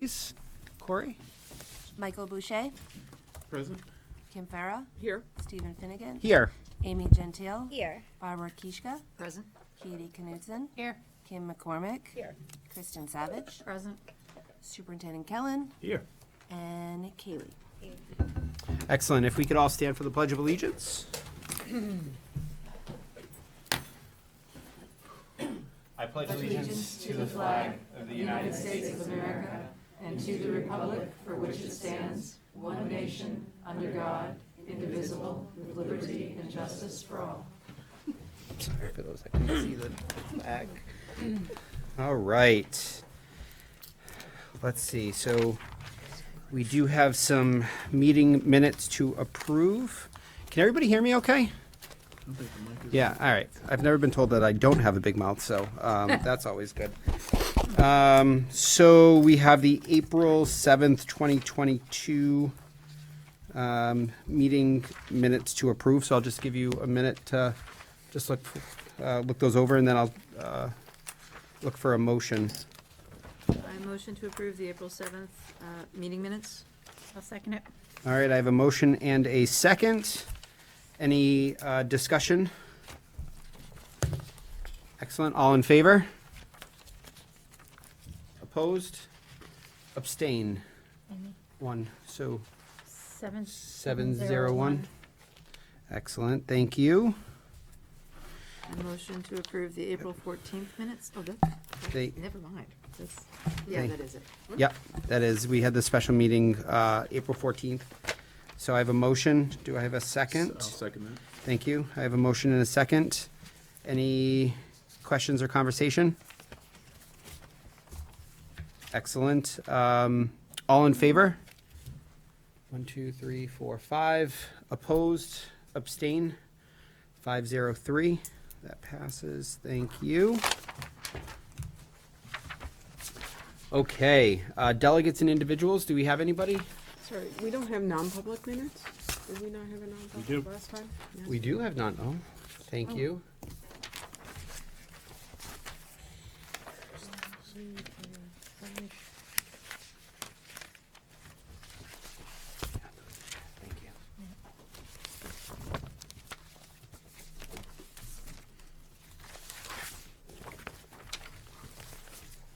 please. Corey? Michael Boucher, Present. Kim Farah, Here. Stephen Finnegan, Here. Amy Gentile, Here. Barbara Kishka, Present. Katie Knudsen, Here. Kim McCormick, Here. Kristen Savage, Present. Superintendent Kellen, Here. and Kaylee. Excellent. If we could all stand for the Pledge of Allegiance. I pledge allegiance to the flag of the United States of America and to the republic for which it stands, one nation, under God, indivisible, with liberty and justice for all. Sorry for those that couldn't see the flag. All right. Let's see. So we do have some meeting minutes to approve. Can everybody hear me okay? Yeah, all right. I've never been told that I don't have a big mouth, so that's always good. So we have the April 7th, 2022 meeting minutes to approve. So I'll just give you a minute to just look those over, and then I'll look for a motion. I motion to approve the April 7th meeting minutes. I'll second it. All right, I have a motion and a second. Any discussion? Excellent. All in favor? Opposed? Abstain? One. So 701. Excellent. Thank you. I motion to approve the April 14th minutes. Oh, They- never mind. This, yeah, yeah, that that is it. Yep, that is. We had the special meeting April 14th. So I have a motion. Do I have a second? I'll second that. Thank you. I have a motion and a second. Any questions or conversation? Excellent. All in favor? 1, 2, 3, 4, 5. Opposed? Abstain? 503. That passes. Thank you. Okay, delegates and individuals. Do we have anybody? Sorry, we don't have non-public minutes? Did we not have a do. non-public last time? No? We do have none. Oh, thank you. Thank you.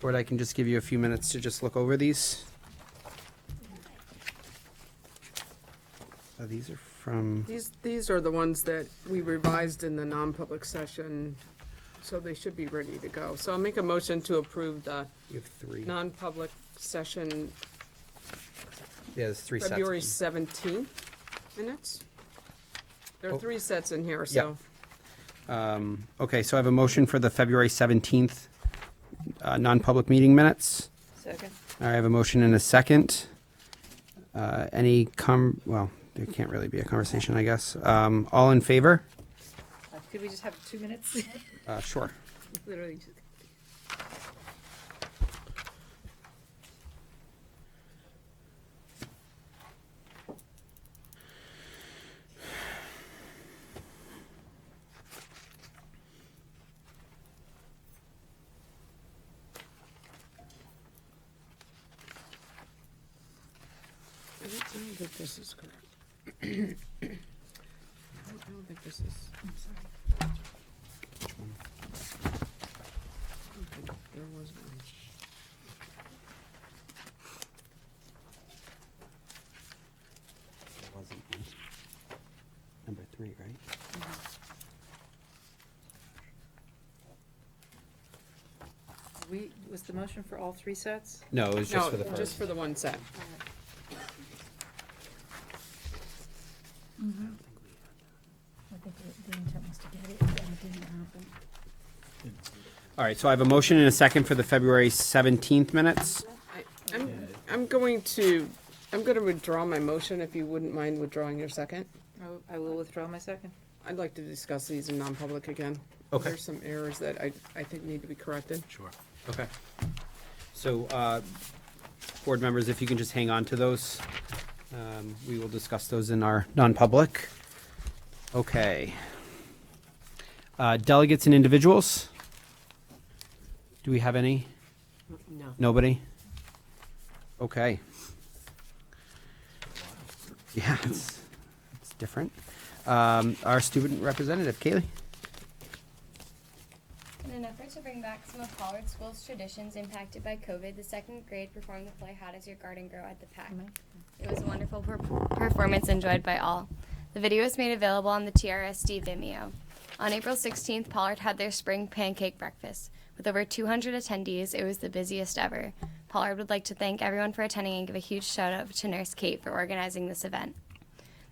Board, I can just give you a few minutes to just look over these. These are from, These are the ones that we revised in the non-public session, so they should be ready to go. So I'll make a motion to approve the you have 3. non-public session Yeah, there's 3 sets. February 17th minutes. There Oh. are 3 sets in here, so. Okay, so I have a motion for the February 17th non-public meeting minutes. Second. I have a motion and a second. Well, there can't really be a conversation, I guess. All in favor? Could we just have 2 minutes? Sure. Literally. Just- I don't think this is correct. I don't think this is, I'm sorry. I don't think there was one. Number 3, right? Was the motion for all 3 sets? No, it was just No, for the first. just for the one set. I think the intent was to get it, and it didn't happen. All right, so I have a motion and a second for the February 17th minutes. I'm going to withdraw my motion, if you wouldn't mind withdrawing your second. I will withdraw my second. I'd like to discuss these in non-public again. Okay. There's some errors that I think need to be corrected. Sure. Okay. So, board members, if you can just hang on to those, we will discuss those in our non-public. Okay. Delegates and individuals? Do we have any? No. Nobody? Okay. Yeah, it's different. Our student representative, Kaylee. In an effort to bring back some of Pollard School's traditions impacted by COVID, the second grade performed the play How Does Your Garden Grow at the PAC. It was a wonderful performance enjoyed by all. The video was made available on the TRSD Vimeo. On April 16th, Pollard had their spring pancake breakfast. With over 200 attendees, it was the busiest ever. Pollard would like to thank everyone for attending and give a huge shout out to Nurse Kate for organizing this event.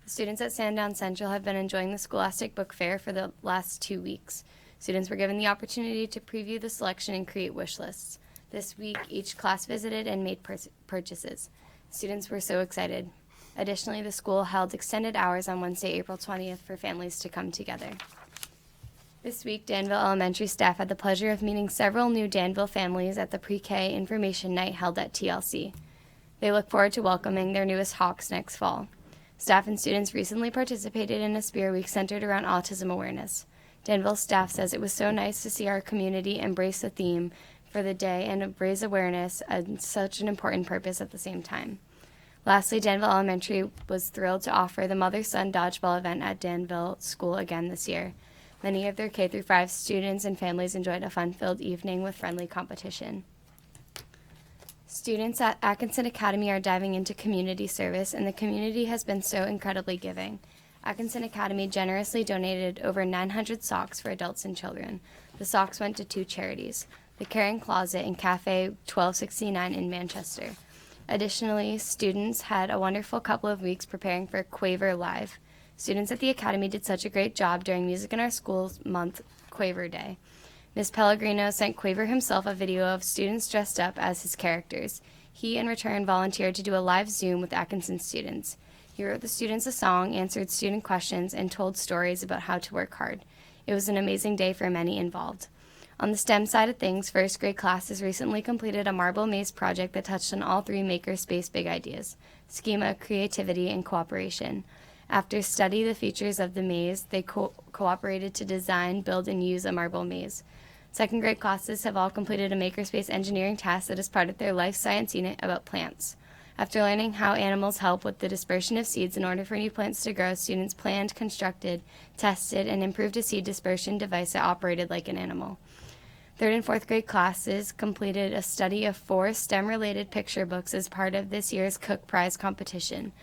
The students at Sandown Central have been enjoying the Scholastic Book Fair for the last 2 weeks. Students were given the opportunity to preview the selection and create wish lists. This week, each class visited and made purchases. Students were so excited. Additionally, the school held extended hours on Wednesday, April 20th for families to come together. This week, Danville Elementary staff had the pleasure of meeting several new Danville families at the Pre-K Information Night held at TLC. They look forward to welcoming their newest Hawks next fall. Staff and students recently participated in a Spear Week centered around autism awareness. Danville staff says it was so nice to see our community embrace the theme for the day and raise awareness on such an important purpose at the same time. Lastly, Danville Elementary was thrilled to offer the Mother-Son Dodgeball event at Danville School again this year. Many of their K-5 students and families enjoyed a fun-filled evening with friendly competition. Students at Atkinson Academy are diving into community service, and the community has been so incredibly giving. Atkinson Academy generously donated over 900 socks for adults and children. The socks went to 2 charities, the Caring Closet and Cafe 1269 in Manchester. Additionally, students had a wonderful couple of weeks preparing for Quaver Live. Students at the Academy did such a great job during Music in Our Schools Month Quaver Day. Ms. Pellegrino sent Quaver himself a video of students dressed up as his characters. He, in return, volunteered to do a live Zoom with Atkinson students. He wrote the students a song, answered student questions, and told stories about how to work hard. It was an amazing day for many involved. On the STEM side of things, first grade classes recently completed a marble maze project that touched on all 3 makerspace big ideas: schema, creativity, and cooperation. After studying the features of the maze, they cooperated to design, build, and use a marble maze. Second grade classes have all completed a makerspace engineering task that is part of their life science unit about plants. After learning how animals help with the dispersion of seeds in order for new plants to grow, students planned, constructed, tested, and improved a seed dispersion device that operated like an animal. Third and fourth grade classes completed a study of 4 STEM-related picture books as part of this year's Cook Prize competition.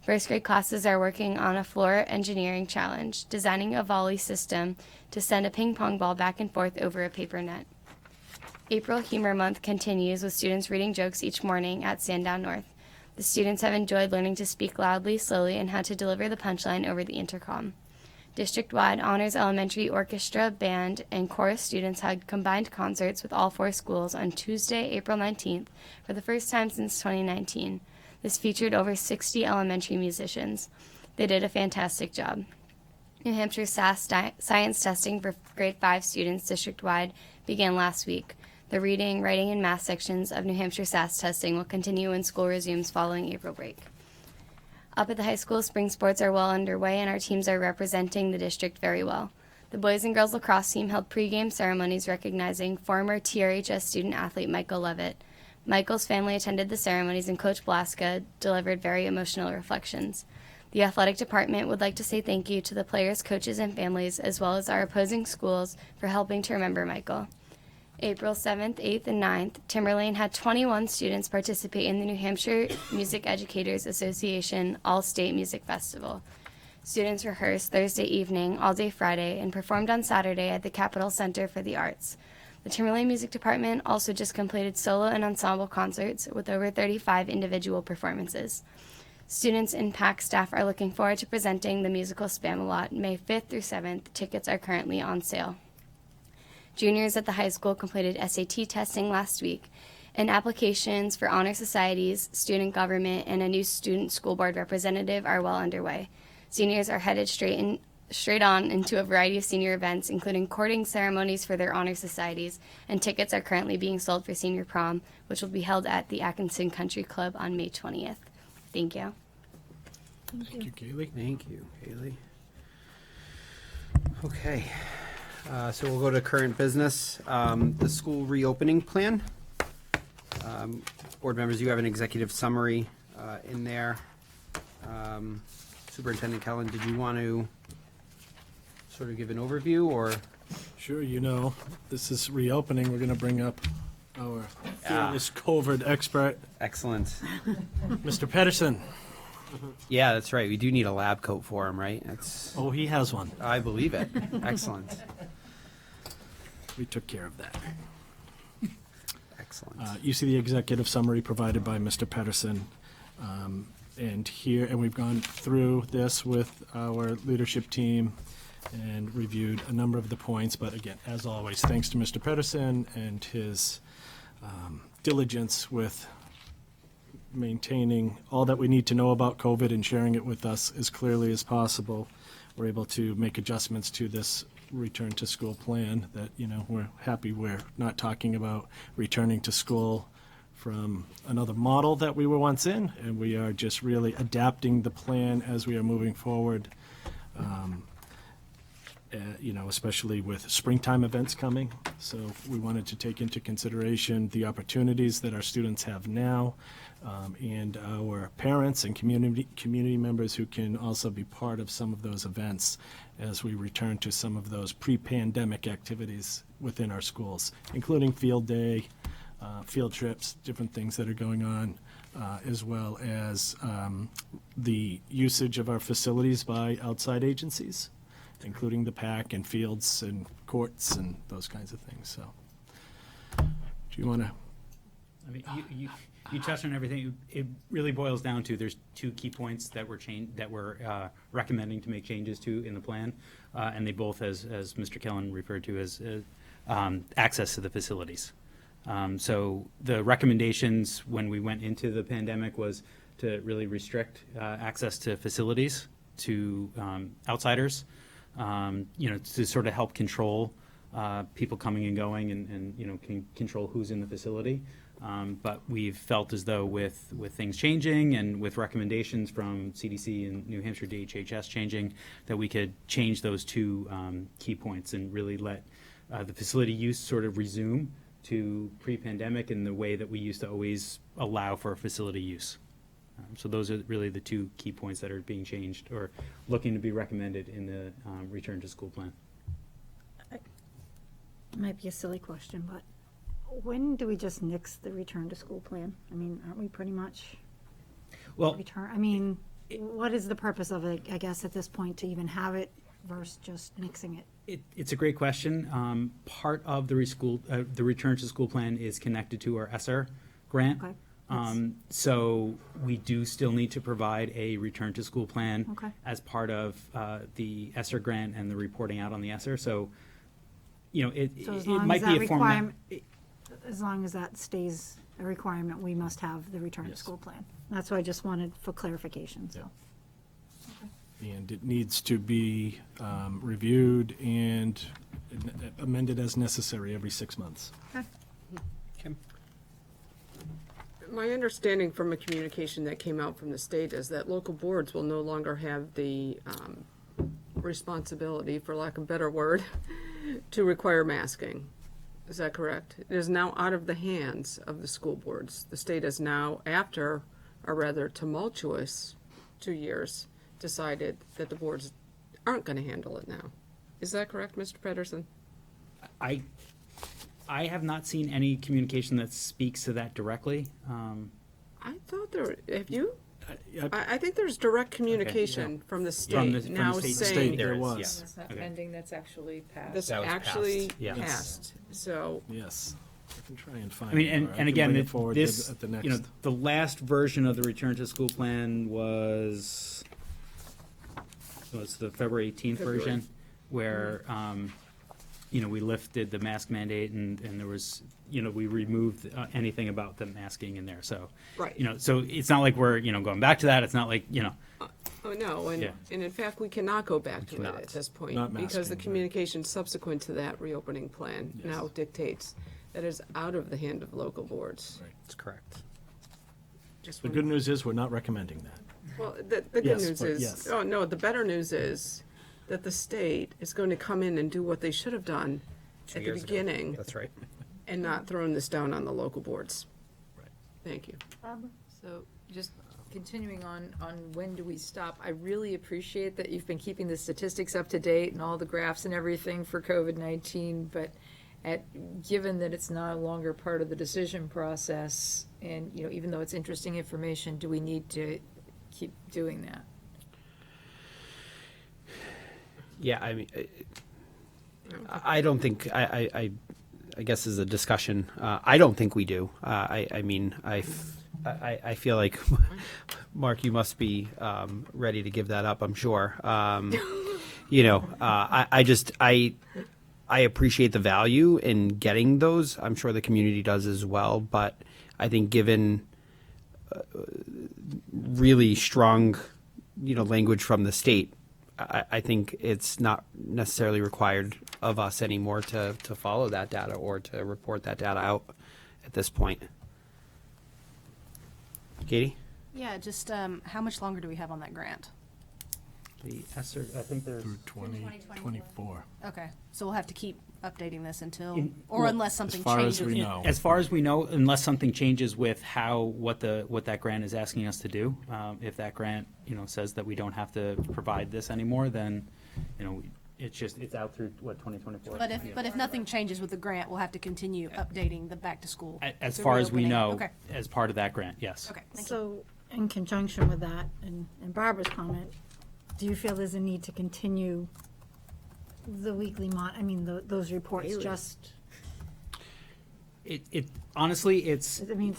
First grade classes are working on a floor engineering challenge, designing a volley system to send a ping pong ball back and forth over a paper net. April Humor Month continues with students reading jokes each morning at Sandown North. The students have enjoyed learning to speak loudly, slowly, and how to deliver the punchline over the intercom. District-wide Honors Elementary Orchestra, Band, and Chorus students had combined concerts with all 4 schools on Tuesday, April 19th, for the first time since 2019. This featured over 60 elementary musicians. They did a fantastic job. New Hampshire SAS science testing for grade 5 students district-wide began last week. The reading, writing, and math sections of New Hampshire SAS testing will continue when school resumes following April break. Up at the high school, spring sports are well underway, and our teams are representing the district very well. The boys and girls lacrosse team held pregame ceremonies recognizing former TRHS student-athlete Michael Levitt. Michael's family attended the ceremonies, and Coach Blaska delivered very emotional reflections. The athletic department would like to say thank you to the players, coaches, and families, as well as our opposing schools, for helping to remember Michael. April 7th, 8th, and 9th, Timberlane had 21 students participate in the New Hampshire Music Educators Association All-State Music Festival. Students rehearsed Thursday evening, all day Friday, and performed on Saturday at the Capitol Center for the Arts. The Timberlane Music Department also just completed solo and ensemble concerts with over 35 individual performances. Students and PAC staff are looking forward to presenting the musical Spamalot May 5th through 7th. Tickets are currently on sale. Juniors at the high school completed SAT testing last week, and applications for honor societies, student government, and a new student school board representative are well underway. Seniors are headed straight on into a variety of senior events, including courting ceremonies for their honor societies, and tickets are currently being sold for senior prom, which will be held at the Atkinson Country Club on May 20th. Thank you. Thank you, Kaylee. Thank you, Haley. Okay, so we'll go to current business. The school reopening plan. Board members, you have an executive summary in there. Superintendent Kellen, did you want to sort of give an overview, or? Sure, this is reopening. We're going to bring up our fearless COVID expert, Excellent. Mr. Pedersen. Yeah, that's right. We do need a lab coat for him, right? That's, Oh, he has one. I believe it. Excellent. We took care of that. Excellent. You see the executive summary provided by Mr. Pedersen. And we've gone through this with our leadership team and reviewed a number of the points. But again, as always, thanks to Mr. Pedersen and his diligence with maintaining all that we need to know about COVID and sharing it with us as clearly as possible. We're able to make adjustments to this return to school plan that, we're happy we're not talking about returning to school from another model that we were once in, and we are just really adapting the plan as we are moving forward. Especially with springtime events coming. So we wanted to take into consideration the opportunities that our students have now, and our parents and community members who can also be part of some of those events as we return to some of those pre-pandemic activities within our schools, including field day, field trips, different things that are going on, as well as the usage of our facilities by outside agencies, including the PAC and fields and courts and those kinds of things. So, do you want to? I mean, you touched on everything. It really boils down to there's two key points that we're recommending to make changes to in the plan, and they both, as Mr. Kellen referred to, as access to the facilities. So the recommendations when we went into the pandemic was to really restrict access to facilities to outsiders. To sort of help control people coming and going and can control who's in the facility. But we've felt as though with things changing and with recommendations from CDC and New Hampshire DHHS changing, that we could change those two key points and really let the facility use sort of resume to pre-pandemic in the way that we used to always allow for facility use. So those are really the two key points that are being changed or looking to be recommended in the return to school plan. It might be a silly question, but when do we just nix the return to school plan? I mean, aren't we pretty much Well, return? I mean, what is the purpose of it, I guess, at this point, to even have it versus just nixing it? It's a great question. Part of the return to school plan is connected to our ESSER grant. Okay. So we do still need to provide a return to school plan Okay. as part of the ESSER grant and the reporting out on the ESSER. So, it So as it long as might be that a format. requirement, as long as that stays a requirement, we must have the return to Yes. school plan. That's what I just wanted for clarification, so. And it needs to be reviewed and amended as necessary every 6 months. Kim? My understanding from a communication that came out from the state is that local boards will no longer have the responsibility, for lack of a better word, to require masking. Is that correct? It is now out of the hands of the school boards. The state has now, after a rather tumultuous 2 years, decided that the boards aren't going to handle it now. Is that correct, Mr. Pedersen? I have not seen any communication that speaks to that directly. I thought there, have you? I- I think there's direct communication from the state now state saying there is, was. yes. That's not Okay. pending, that's actually passed. this That was actually passed, yeah. passed. So, Yes. I can try and find I mean, it, and, or I and can again, bring it forward this, at the next. the last version of the return to school plan was the February 18th version, where, we lifted the mask mandate and there was, we removed anything about the masking in there. So, right. so it's not like we're, going back to that. It's not like, Oh, no, and, Yeah. and in fact, we cannot go back to it cannot. at this point. Not Because masking, the right. communication subsequent to that reopening plan Yes. now dictates that is out of the hand of local boards. Right. That's correct. Just The wanna- good news is we're not recommending that. Well, the good Yes, news but is, yes. oh, no, the better news is that the state is going to come in and do what they should have done 2 at the years ago. beginning That's right. and not throwing this down on the local boards. Thank you. So just continuing on when do we stop, I really appreciate that you've been keeping the statistics up to date and all the graphs and everything for COVID-19, but given that it's no longer part of the decision process, and, you know, even though it's interesting information, do we need to keep doing that? Yeah, I mean, I don't think, I guess as a discussion, I don't think we do. I mean, I feel like, Mark, you must be ready to give that up, I'm sure. You know, I appreciate the value in getting those. I'm sure the community does as well. But I think given really strong, you know, language from the state, I think it's not necessarily required of us anymore to follow that data or to report that data out at this point. Katie? Yeah, just how much longer do we have on that grant? The ESSER, I think there's. Through 2024. Okay, so we'll have to keep updating this until, well, unless something far as changes. we know. As far as we know, unless something changes with what that grant is asking us to do, if that grant, you know, says that we don't have to provide this anymore, then, you know, it's out through, 2024? But if nothing changes with the grant, we'll have to continue updating the back to school. As the far as we reopening. know, Okay, as part of that grant, yes. okay, thank you. So, in conjunction with that, and Barbara's comment, do you feel there's a need to continue the weekly those reports just, It honestly, it's, I mean,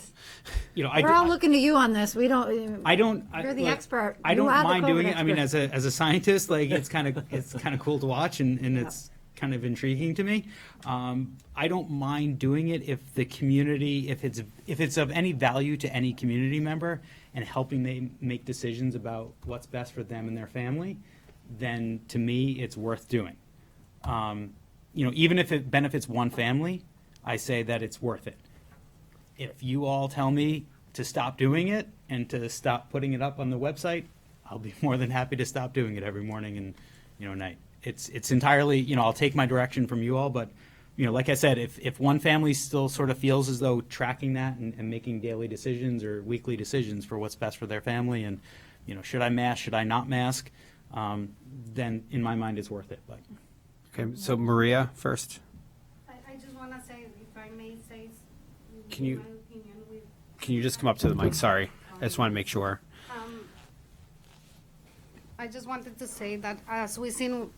you know, we're all looking to you on this, we don't. You're the look, expert. I don't You are the mind COVID doing it. I mean, expert. as a scientist, like it's kind of cool to watch, and it's kind of intriguing to me. I don't mind doing it if the community, if it's of any value to any community member and helping them make decisions about what's best for them and their family, then to me it's worth doing. You know, even if it benefits one family, I say that it's worth it. If you all tell me to stop doing it and to stop putting it up on the website, I'll be more than happy to stop doing it every morning and, you know, night. It's entirely, you know, I'll take my direction from you all, but, you know, like I said, if one family still sort of feels as though tracking that and making daily decisions or weekly decisions for what's best for their family and, you know, should I mask, should I not mask, then in my mind it's worth it. But Okay, so Maria first. I just want to say, if I may say, Can you- my opinion with, Can you just come up to the mic? Sorry. I just want to make sure. I just wanted to say that as we've seen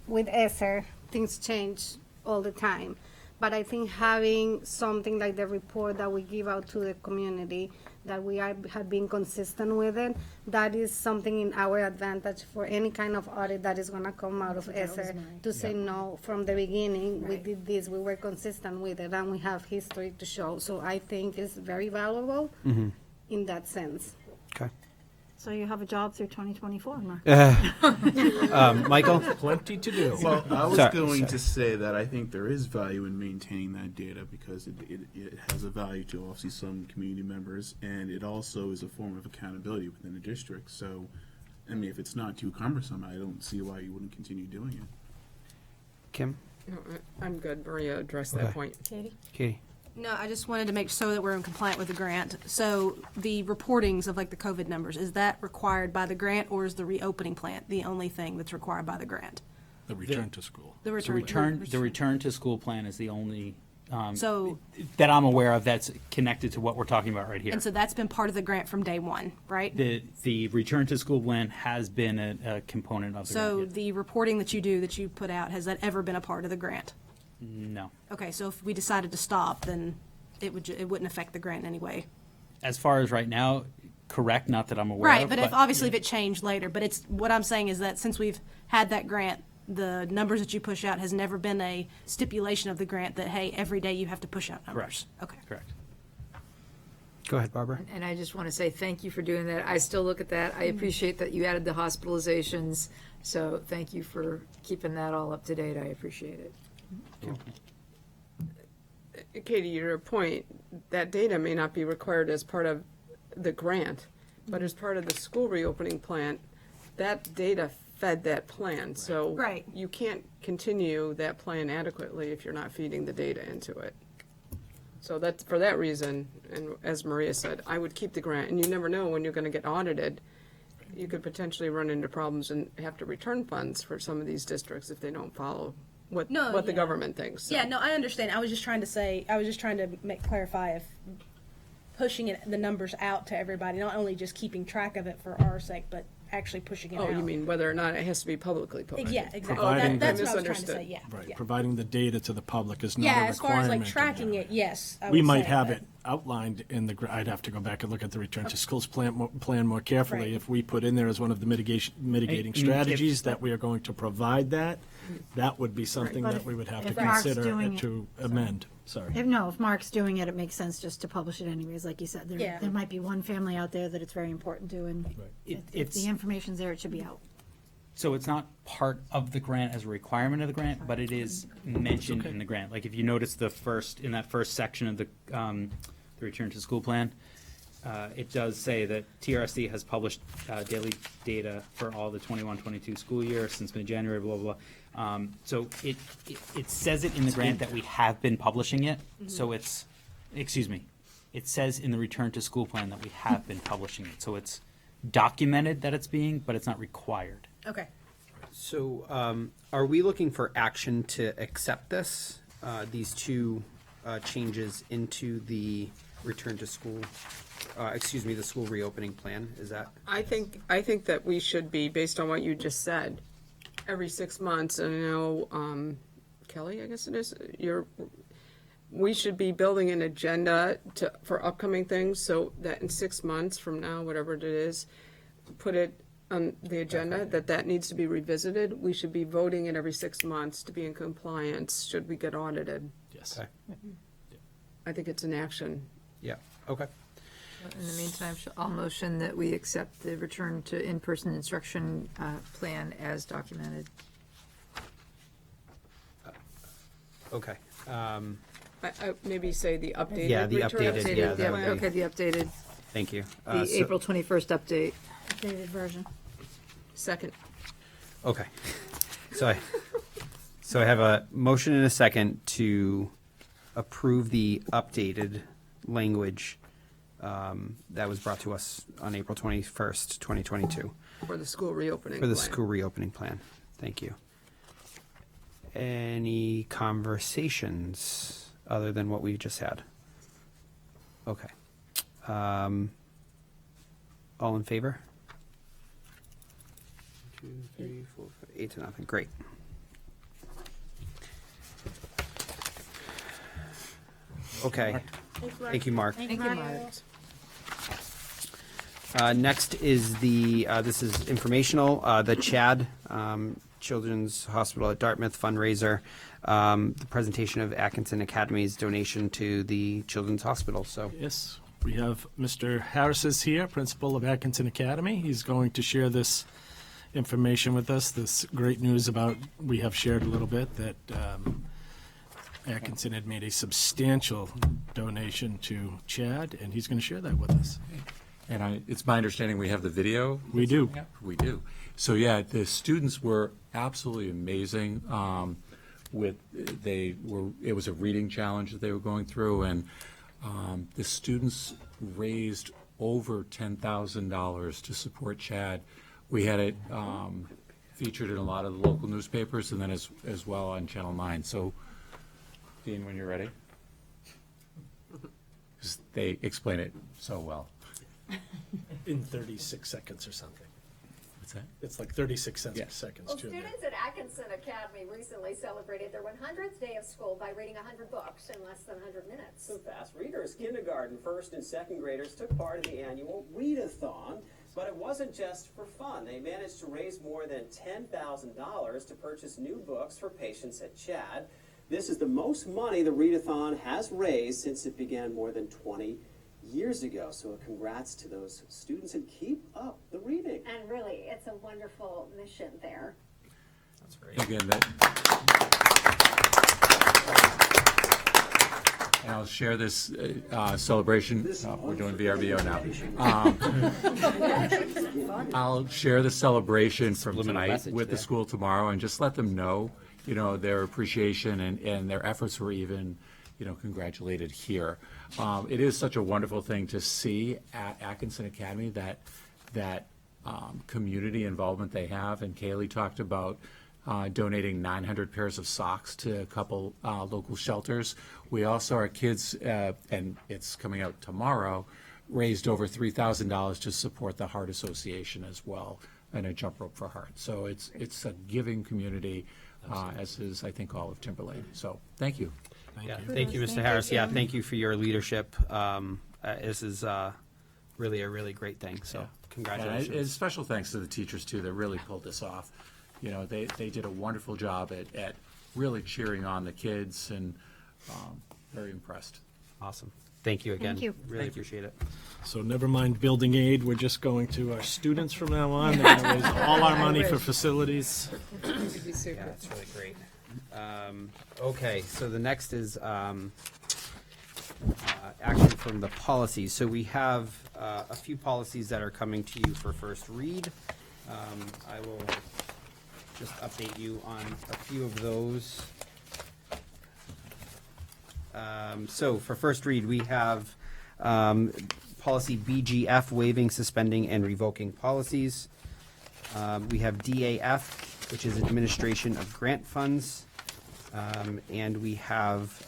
with ESSER, things change all the time. But I think having something like the report that we give out to the community, that we have been consistent with it, that is something in our advantage for any kind of audit that is going to come out of ESSER, to say no, from the beginning, we did this, we were consistent with it, and we have history to show. So I think it's very valuable in that sense. Okay. So you have a job through 2024, Mark. Michael? Plenty to do. Well, I was Sorry, going sorry. to say that I think there is value in maintaining that data because it has a value to obviously some community members, and it also is a form of accountability within the district. So, I mean, if it's not too cumbersome, I don't see why you wouldn't continue doing it. Kim? No, I'm good. Maria addressed Okay. that point. Katie? Katie? No, I just wanted to make sure that we're in compliant with the grant. So the reportings of like the COVID numbers, is that required by the grant, or is the reopening plan the only thing that's required by the grant? The return to school. The the return to school plan is the only So, that I'm aware of that's connected to what we're talking about right here. and so that's been part of the grant from day one, right? The return to school plan has been a component of the So grant. the reporting that you put out, has that ever been a part of the grant? No. Okay, so if we decided to stop, then it wouldn't affect the grant in any way. As far as right now, correct, not that I'm aware Right, of. but if, obviously if it changed later, but it's, what I'm saying is that since we've had that grant, the numbers that you push out has never been a stipulation of the grant that, hey, every day you have to push out numbers. Okay. Correct. Go ahead, Barbara. And I just want to say thank you for doing that. I still look at that. I appreciate that you added the hospitalizations. So thank you for keeping that all up to date. I appreciate it. Katie, your point, that data may not be required as part of the grant, but as part of the school reopening plan, that data fed that plan. So Right. you can't continue that plan adequately if you're not feeding the data into it. So that's, for that reason, and as Maria said, I would keep the grant, and you never know when you're gonna get audited. You could potentially run into problems and have to return funds for some of these districts if they don't follow what No, the yeah. government thinks. So. Yeah, no, I understand. I was just trying to clarify if pushing the numbers out to everybody, not only just keeping track of it for our sake, but actually pushing it out. Oh, you mean whether or not it has to be publicly posted? Yeah, exactly. Providing That's that- what I was trying to say, misunderstood. yeah. Right, Yeah. providing the data to the public is not Yeah, a as far as requirement. like tracking it, yes. I We would might say, have but- it outlined in the, I'd have to go back and look at the return to schools plan more carefully. Right. If we put in there as one of the mitigating if- strategies that we are going to provide that would be something But that we would have to if Mark's consider doing it- to amend. Sorry. If Mark's doing it, it makes sense just to publish it anyways, like you said. Yeah. There might be one family out there that it's very important to, and if It's, the information's there, it should be out. so it's not part of the grant as a requirement of the grant, but it is mentioned in the grant. Like if you notice in that first section of the return to school plan, it does say that TRSD has published daily data for all the 21-22 school year since mid-January, blah, blah, blah. So it says it in the grant that we have been publishing it, so it says in the return to school plan that we have been publishing it, so it's documented that it's being, but it's not required. Okay. So, are we looking for action to accept this, these two changes into the return to school, the school reopening plan? Is that? I think that we should be, based on what you just said, every 6 months, and I know, Kelly, I guess it is, we should be building an agenda for upcoming things, so that in 6 months from now, whatever it is, put it on the agenda, that needs to be revisited. We should be voting it every 6 months to be in compliance, should we get audited. Yes. Okay. I think it's an action. Yeah, okay. In the meantime, I'll motion that we accept the return to in-person instruction plan as documented. Okay. I maybe say the updated. Yeah, the return updated, to yeah, school that would plan. be- Okay, the updated, Thank you. the April 21st update. Updated version. Second. Okay. So I have a motion and a second to approve the updated language that was brought to us on April 21st, 2022. For the school reopening For the plan. school reopening plan. Thank you. Any conversations other than what we just had? Okay. All in favor? 2, 3, 4, 5, 8-0. Great. Okay. Thank you, Mark. Thank you, Mark. Next is this is informational, the CHAD, Children's Hospital at Dartmouth fundraiser, the presentation of Atkinson Academy's donation to the Children's Hospital, so. Yes, we have Mr. Harris is here, principal of Atkinson Academy. He's going to share this information with us, this great news about, we have shared a little bit, that Atkinson had made a substantial donation to CHAD, and he's going to share that with us. And it's my understanding we have the video? We do. We do. So, yeah, the students were absolutely amazing. It was a reading challenge that they were going through, and the students raised over $10,000 to support CHAD. We had it featured in a lot of the local newspapers, and then as well on Channel 9. So, Dean, when you're ready. 'Cause they explain it so well. In 36 seconds or something. What's that? It's like 36 Yeah. seconds Well, to students at Atkinson Academy recently celebrated their 100th day of school by reading 100 books in less than 100 minutes. So fast readers, kindergarten, first and second graders took part in the annual Readathon, but it wasn't just for fun. They managed to raise more than $10,000 to purchase new books for patients at CHAD. This is the most money the Readathon has raised since it began more than 20 years ago. So congrats to those students, and keep up the reading. And really, it's a wonderful mission there. That's great. Again, and I'll share this celebration. We're doing VRBO now. I'll share the celebration from Subliminal tonight message with the there. school tomorrow, and just let them know, their appreciation and their efforts were even congratulated here. It is such a wonderful thing to see at Atkinson Academy, that community involvement they have. And Kaylee talked about donating 900 pairs of socks to a couple local shelters. We also, our kids, and it's coming out tomorrow, raised over $3,000 to support the Heart Association as well, and a jump rope for Heart. So it's a giving community, as is, I think, all of Timberlane. So thank you. Yeah, thank you, Mr. Harris. Yeah, thank you for your leadership. This is really a really great thing, so congratulations. And special thanks to the teachers, too, that really pulled this off. They did a wonderful job at really cheering on the kids, and very impressed. Awesome. Thank you again. Thank you. Really appreciate it. So never mind building aid, we're just going to our students from now on. They're going to raise all our money for facilities. Would be super. Yeah, it's really great. Okay, so the next is action from the policies. So we have a few policies that are coming to you for first read. I will just update you on a few of those. So for first read, we have policy BGF, waiving, suspending, and revoking policies. We have DAF, which is administration of grant funds. And we have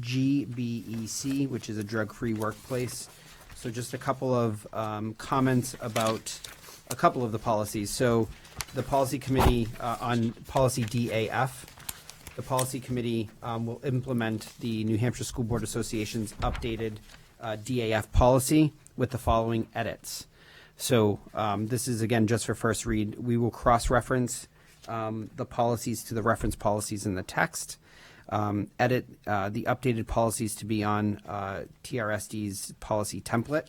GBEC, which is a drug-free workplace. So just a couple of comments about a couple of the policies. So the policy committee on policy DAF, the policy committee will implement the New Hampshire School Board Association's updated DAF policy with the following edits. So this is, again, just for first read. We will cross-reference the policies to the reference policies in the text. Edit the updated policies to be on TRSD's policy template.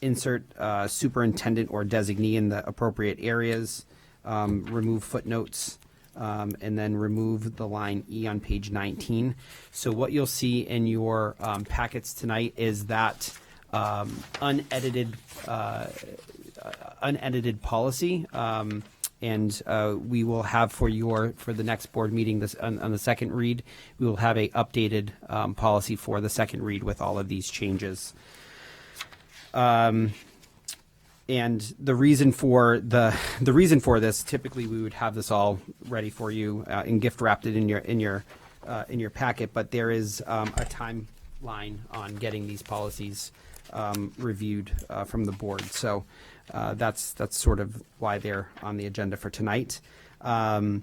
Insert superintendent or designee in the appropriate areas. Remove footnotes. And then remove the line E on page 19. So what you'll see in your packets tonight is that unedited policy, and we will have for the next board meeting this on the second read. We will have a updated policy for the second read with all of these changes. And the reason for this, typically we would have this all ready for you and gift wrapped it in your packet, but there is a timeline on getting these policies reviewed from the board. So that's sort of why they're on the agenda for tonight. The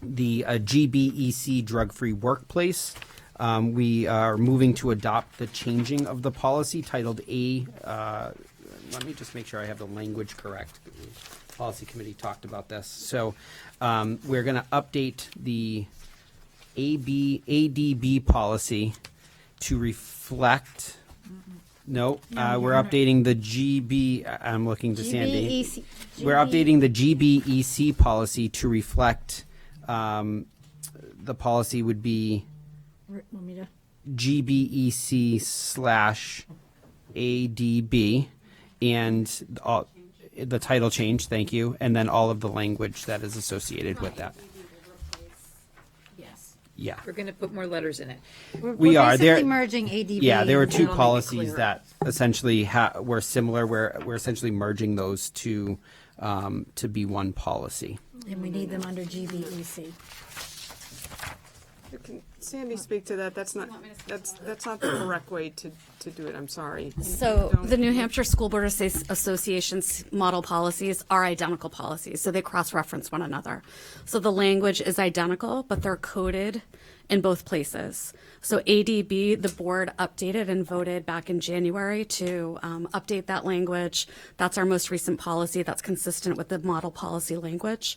GBEC, drug-free workplace. We are moving to adopt the changing of the policy titled A. Let me just make sure I have the language correct. The policy committee talked about this. So we're going to update the ADB policy to reflect. No, we're updating the GB. I'm looking to Sandy. GBEC. We're updating the GBEC policy to reflect. The policy would be Want me to? GBEC/ADB, and the title change. Thank you, and then all of the language that is associated with that. Yes. Yeah. We're going to put more letters in it. We are there. Basically merging ADB. Yeah, there were and two that'll make it policies clearer. that essentially were similar. We're essentially merging those two to be one policy. And we need them under GBEC. Can Sandy speak to that? That's not the correct way to do it. I'm sorry. So Don't- the New Hampshire School Board Association's model policies are identical policies, so they cross-reference one another. So the language is identical, but they're coded in both places. So ADB, the board updated and voted back in January to update that language. That's our most recent policy that's consistent with the model policy language.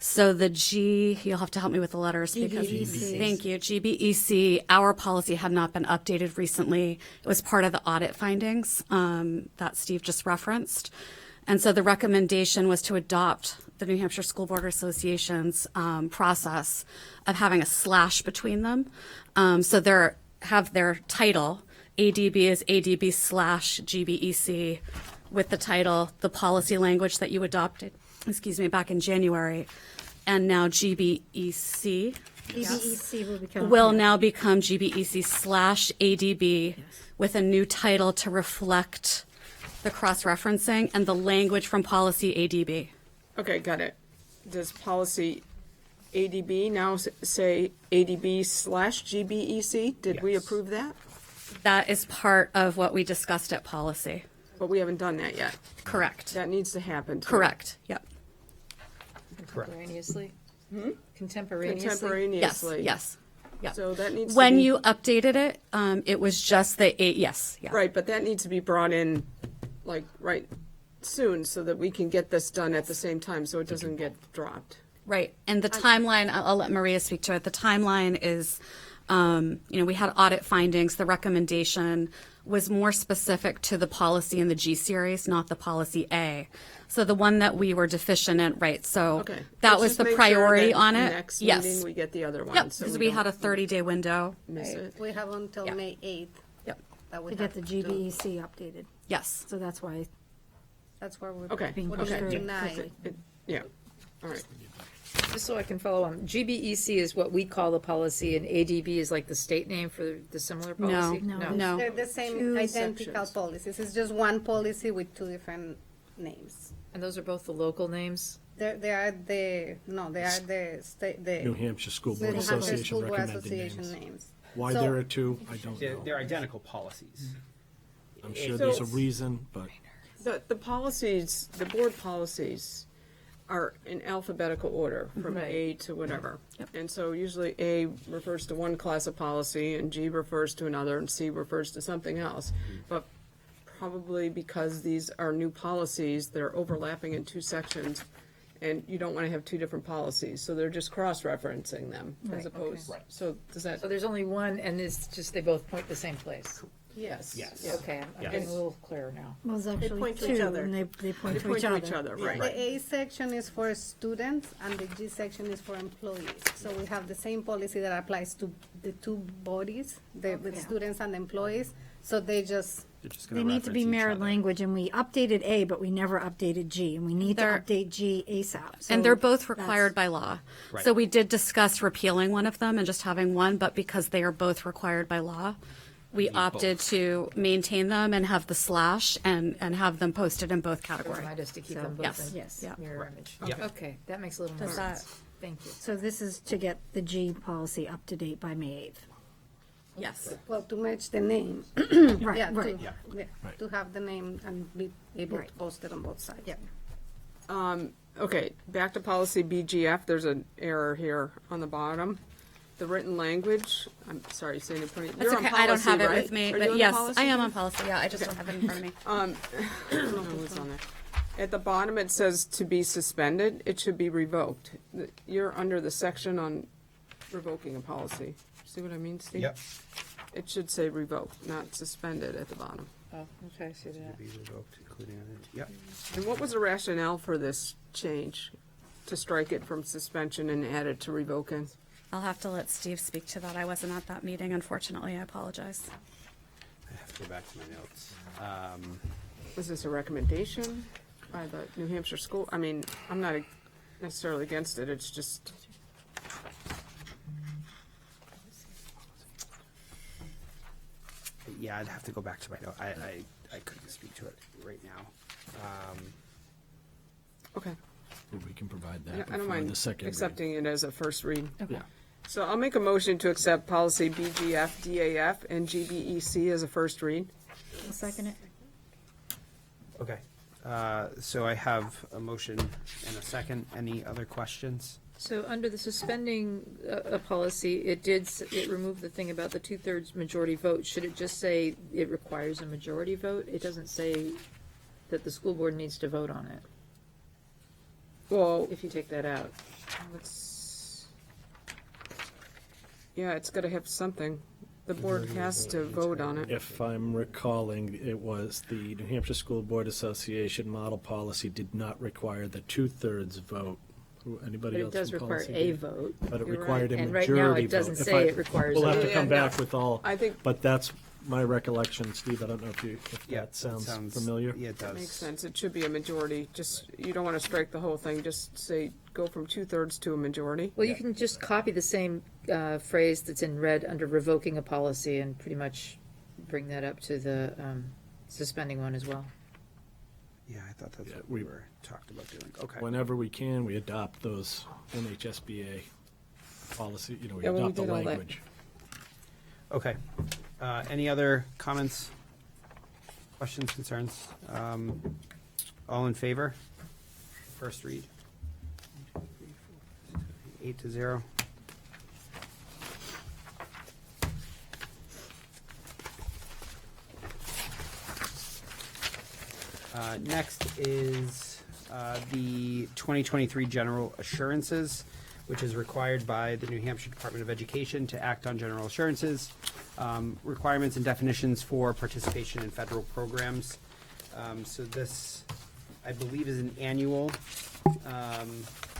So the G, you'll have to help me with the letters because, GBEC. thank you, GBEC, our policy had not been updated recently. It was part of the audit findings that Steve just referenced. And so the recommendation was to adopt the New Hampshire School Board Association's process of having a slash between them. So they have their title, ADB is ADB/GBEC, with the title, the policy language that you adopted, back in January, and now GBEC GBEC will become. will now become GBEC/ADB with a new title to reflect the cross-referencing and the language from policy ADB. Okay, got it. Does policy ADB now say ADB/GBEC? Did we Yes. approve that? That is part of what we discussed at policy. But we haven't done that yet. Correct. That needs to happen too. Correct. Yep. Contemporaneously? Contemporaneously? Yes. Contemporaneously. Yes. Yep. So that needs to When be- you updated it, it was just the yes. Yeah. Right, but that needs to be brought in, like, right soon, so that we can get this done at the same time, so it doesn't get dropped. Right. And the timeline, I'll let Maria speak to it. The timeline is, we had audit findings. The recommendation was more specific to the policy in the G series, not the policy A. So the one that we were deficient in, right? So Okay. that Let's was just the make sure that on it. Next Yes. meeting, we get the other one. Yep, so because we had a don't 30-day window. Miss it. We have until Yeah. May 8th. Yep. That we To get have the to do. GBEC updated. Yes. So that's why That's where we're. Okay, being we're pushed okay. through. tonight. Yeah, all right. Just so I can follow on, GBEC is what we call the policy, and ADB is like the state name for the similar policy? No. They're the same Two identical sections. policies. It's just one policy with two different names. And those are both the local names? They are the state, New the Hampshire School New Board Hampshire Association School Board recommended Association names. names. Why So- there are two, I don't They're, know. they're identical policies. I'm sure So- there's a reason, but The policies, the board policies are in alphabetical order from A to whatever. And so usually A refers to one class of policy and G refers to another and C refers to something else. But probably because these are new policies, they're overlapping in two sections and you don't want to have two different policies. So they're just cross-referencing them as opposed. So does that? So there's only one, and it's just, they both point the same place? Yes. Yes. Okay, I'm getting a little clearer now. Well, there's actually point to two, each other. and they point They to point each to other. each other, right. The A section is for students and the G section is for employees. So we have the same policy that applies to the two bodies, the students and employees. So they just, They need to be mirrored language, and we updated A, but we never updated G, and we need to They're- update G ASAP. So And they're both that's- required by law. Right. So we did discuss repealing one of them and just having one, but because they are both required by law, we opted to maintain them and have the slash and have them posted in both categories. Remind us to keep So, them yes. both Yes. in mirror image. Yep. Okay, that makes a little more Does that- sense. Thank you. So this is to get the G policy up to date by May 8th. Yes. well, to match the name. Right, Yeah, right. to have the name and be able to Right. post it on both sides. Yep. Okay, back to policy BGF, there's an error here on the bottom. The written language, I'm sorry, Sandy, That's you're on okay. I don't policy, have it right? with me, Are you but on yes, policy I am too? on policy. Yeah, I just don't have it in front of me. I don't know what's on there. At the bottom, it says to be suspended, it should be revoked. You're under the section on revoking a policy. See what I mean, Steve? Yep. It should say revoked, not suspended at the bottom. Oh, okay, I see that. Be revoked, including, yep. And what was the rationale for this change? To strike it from suspension and add it to revoking? I'll have to let Steve speak to that. I wasn't at that meeting, unfortunately. I apologize. I have to go back to my notes. Was this a recommendation by the New Hampshire school? I mean, I'm not necessarily against it, it's just, Yeah, I'd have to go back to my note. I couldn't speak to it right now. okay. we can provide I that don't before mind the second read. accepting it as a first read. Yeah. So I'll make a motion to accept policy BGF, DAF, and GBEC as a first read. I'll second it. Okay. So I have a motion and a second. Any other questions? So under the suspending a policy, it removed the thing about the two-thirds majority vote. Should it just say it requires a majority vote? It doesn't say that the school board needs to vote on it, Well, if you take that out. yeah, it's gotta have something. The board has to vote on it. If I'm recalling, it was the New Hampshire School Board Association model policy did not require the two-thirds vote. Anybody But it else does from require policy a did? vote. But it You're required a right. And majority vote. right now, it doesn't If say it requires We'll a have to vote. come Yeah, back no. with all, I think- but that's my recollection, Steve, I don't know if Yeah, that sounds familiar. Yeah, it does. Makes sense. It should be a majority. Just, you don't want to strike the whole thing. Just say, go from 2/3 to a majority. Well, you can just copy the same phrase that's in red under revoking a policy and pretty much bring that up to the suspending one as well. Yeah, I thought that's Yeah, what we- we were talked about doing. Okay. Whenever we can, we adopt those NHSBA policy, we Yeah, well, we adopt the did all that. language. Okay. Any other comments, questions, concerns? All in favor? First read. 8-0. Next is the 2023 general assurances, which is required by the New Hampshire Department of Education to act on general assurances, requirements and definitions for participation in federal programs. So this, I believe, is an annual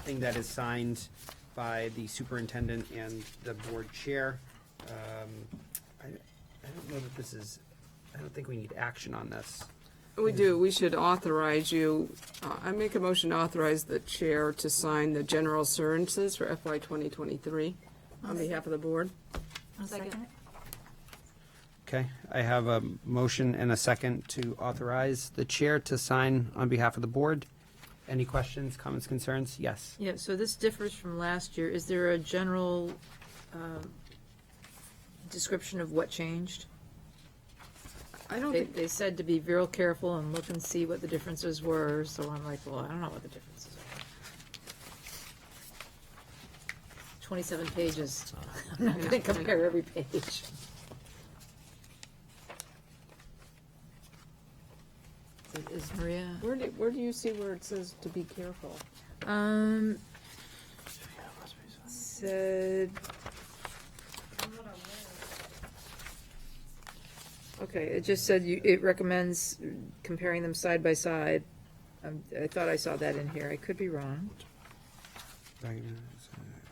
thing that is signed by the superintendent and the board chair. I don't know that this is, I don't think we need action on this. We do. We should authorize you, I make a motion to authorize the chair to sign the general assurances for FY 2023 on behalf of the board. I'll second it. Okay, I have a motion and a second to authorize the chair to sign on behalf of the board. Any questions, comments, concerns? Yes. Yeah, so this differs from last year. Is there a general description of what changed? I don't They, think, they said to be real careful and look and see what the differences were, so I'm like, well, I don't know what the differences are. 27 pages. I'm not gonna compare every page. Is Maria? where do you see where it says to be careful? Said. Okay, it just said it recommends comparing them side by side. I thought I saw that in here. I could be wrong.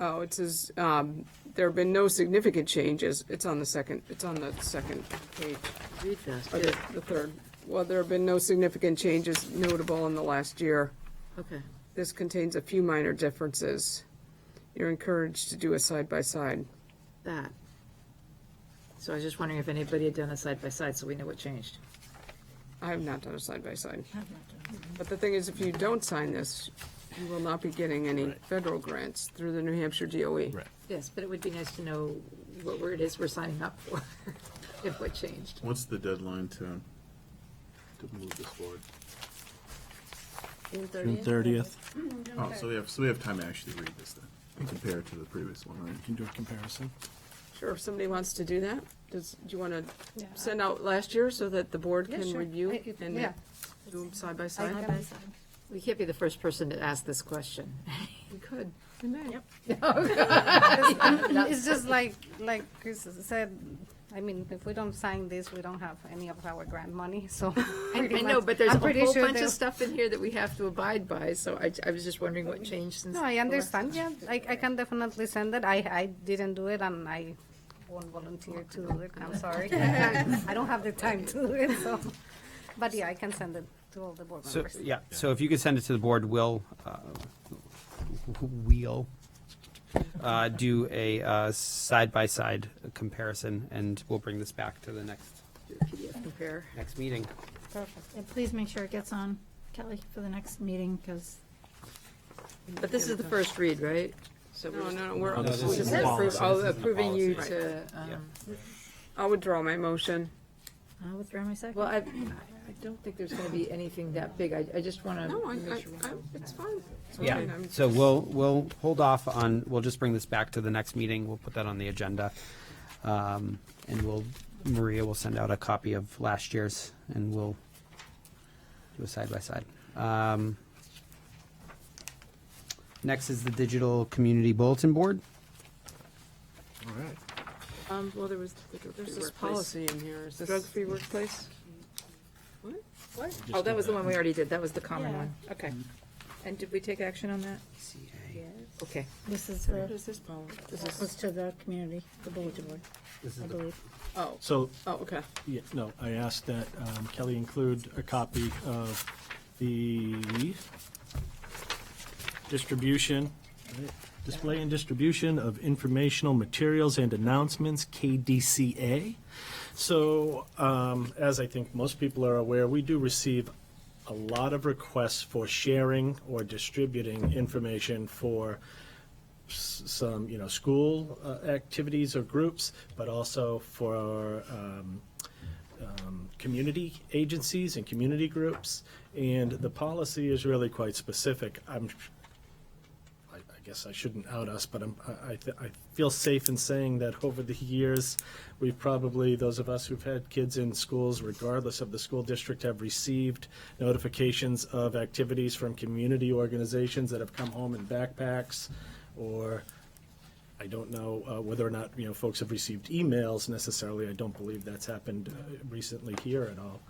Oh, it says, there have been no significant changes. It's on the second page, Read fast. or the third. Well, there have been no significant changes notable in the last year. Okay. This contains a few minor differences. You're encouraged to do a side-by-side. That. So I was just wondering if anybody had done a side by side, so we know what changed. I have not done a side-by-side. But the thing is, if you don't sign this, you will not be getting any federal grants through the New Hampshire DOE. Right. Yes, but it would be nice to know what it is we're signing up for, if what changed. What's the deadline to move this forward? June June 30th, Oh, so we have time to actually read this then, and compare it to the previous one, right? you can do a comparison. Sure, if somebody wants to do that, do you want to send out last year so that the board Yeah, can sure. review and Yeah. do them side by side? We can't be the first person to ask this question. We could. We may. It's just like Chris said, I mean, if we don't sign this, we don't have any of our grant money, so. I pretty know, much- but there's I'm a pretty whole sure bunch they'll- of stuff in here that we have to abide by, so I was just wondering what changed since. No, I the last understand, time. yeah, I can definitely send it. I didn't do it and I won't volunteer to do it, I'm sorry. I don't have the time to do it, so, but yeah, I can send it to all the board So, members. yeah, so if you could send it to the board, we'll do a side-by-side comparison, and we'll bring this back to the next PDF compare. meeting. Perfect. And please make sure it gets on, Kelly, for the next meeting, because But this is the first read, right? So No, we're no, we're, No, this just is the policy. approving you policy. to, I'll withdraw my motion. I'll withdraw my second. well, I don't think there's gonna be anything that big. I just wanna No, make sure. it's fine. It's Yeah, fine. I'm- so we'll hold off on, we'll just bring this back to the next meeting, we'll put that on the agenda. And Maria will send out a copy of last year's, and we'll do a side-by-side. Next is the Digital Community Bulletin Board. All right. Well, there's This policy in here, is this? Drug-free workplace? What? What? Oh, that was the one we already did. That was the common Yeah. one. Okay. And did we take action on that? CA. Yes. Okay. This is What the, is this policy? This was is, to the community, the bulletin board, I believe. oh, So, oh, okay. yeah, no, I asked that Kelly include a copy of the distribution, right, display and distribution of informational materials and announcements, KDCA. So, as I think most people are aware, we do receive a lot of requests for sharing or distributing information for some, school activities or groups, but also for community agencies and community groups. And the policy is really quite specific. I guess I shouldn't out us, but I feel safe in saying that over the years, we've probably, those of us who've had kids in schools, regardless of the school district, have received notifications of activities from community organizations that have come home in backpacks, or I don't know whether or not, folks have received emails necessarily. I don't believe that's happened recently here at all.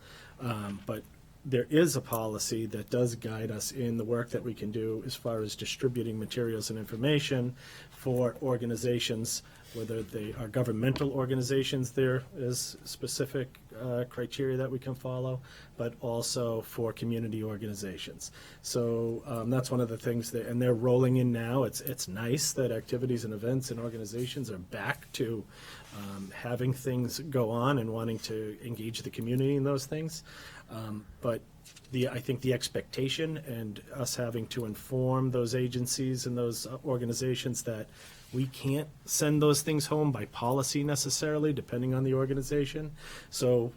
But there is a policy that does guide us in the work that we can do as far as distributing materials and information for organizations, whether they are governmental organizations. There is specific criteria that we can follow, but also for community organizations. So that's one of the things that, and they're rolling in now. It's nice that activities and events and organizations are back to having things go on and wanting to engage the community in those things. But I think the expectation and us having to inform those agencies and those organizations that we can't send those things home by policy necessarily, depending on the organization. So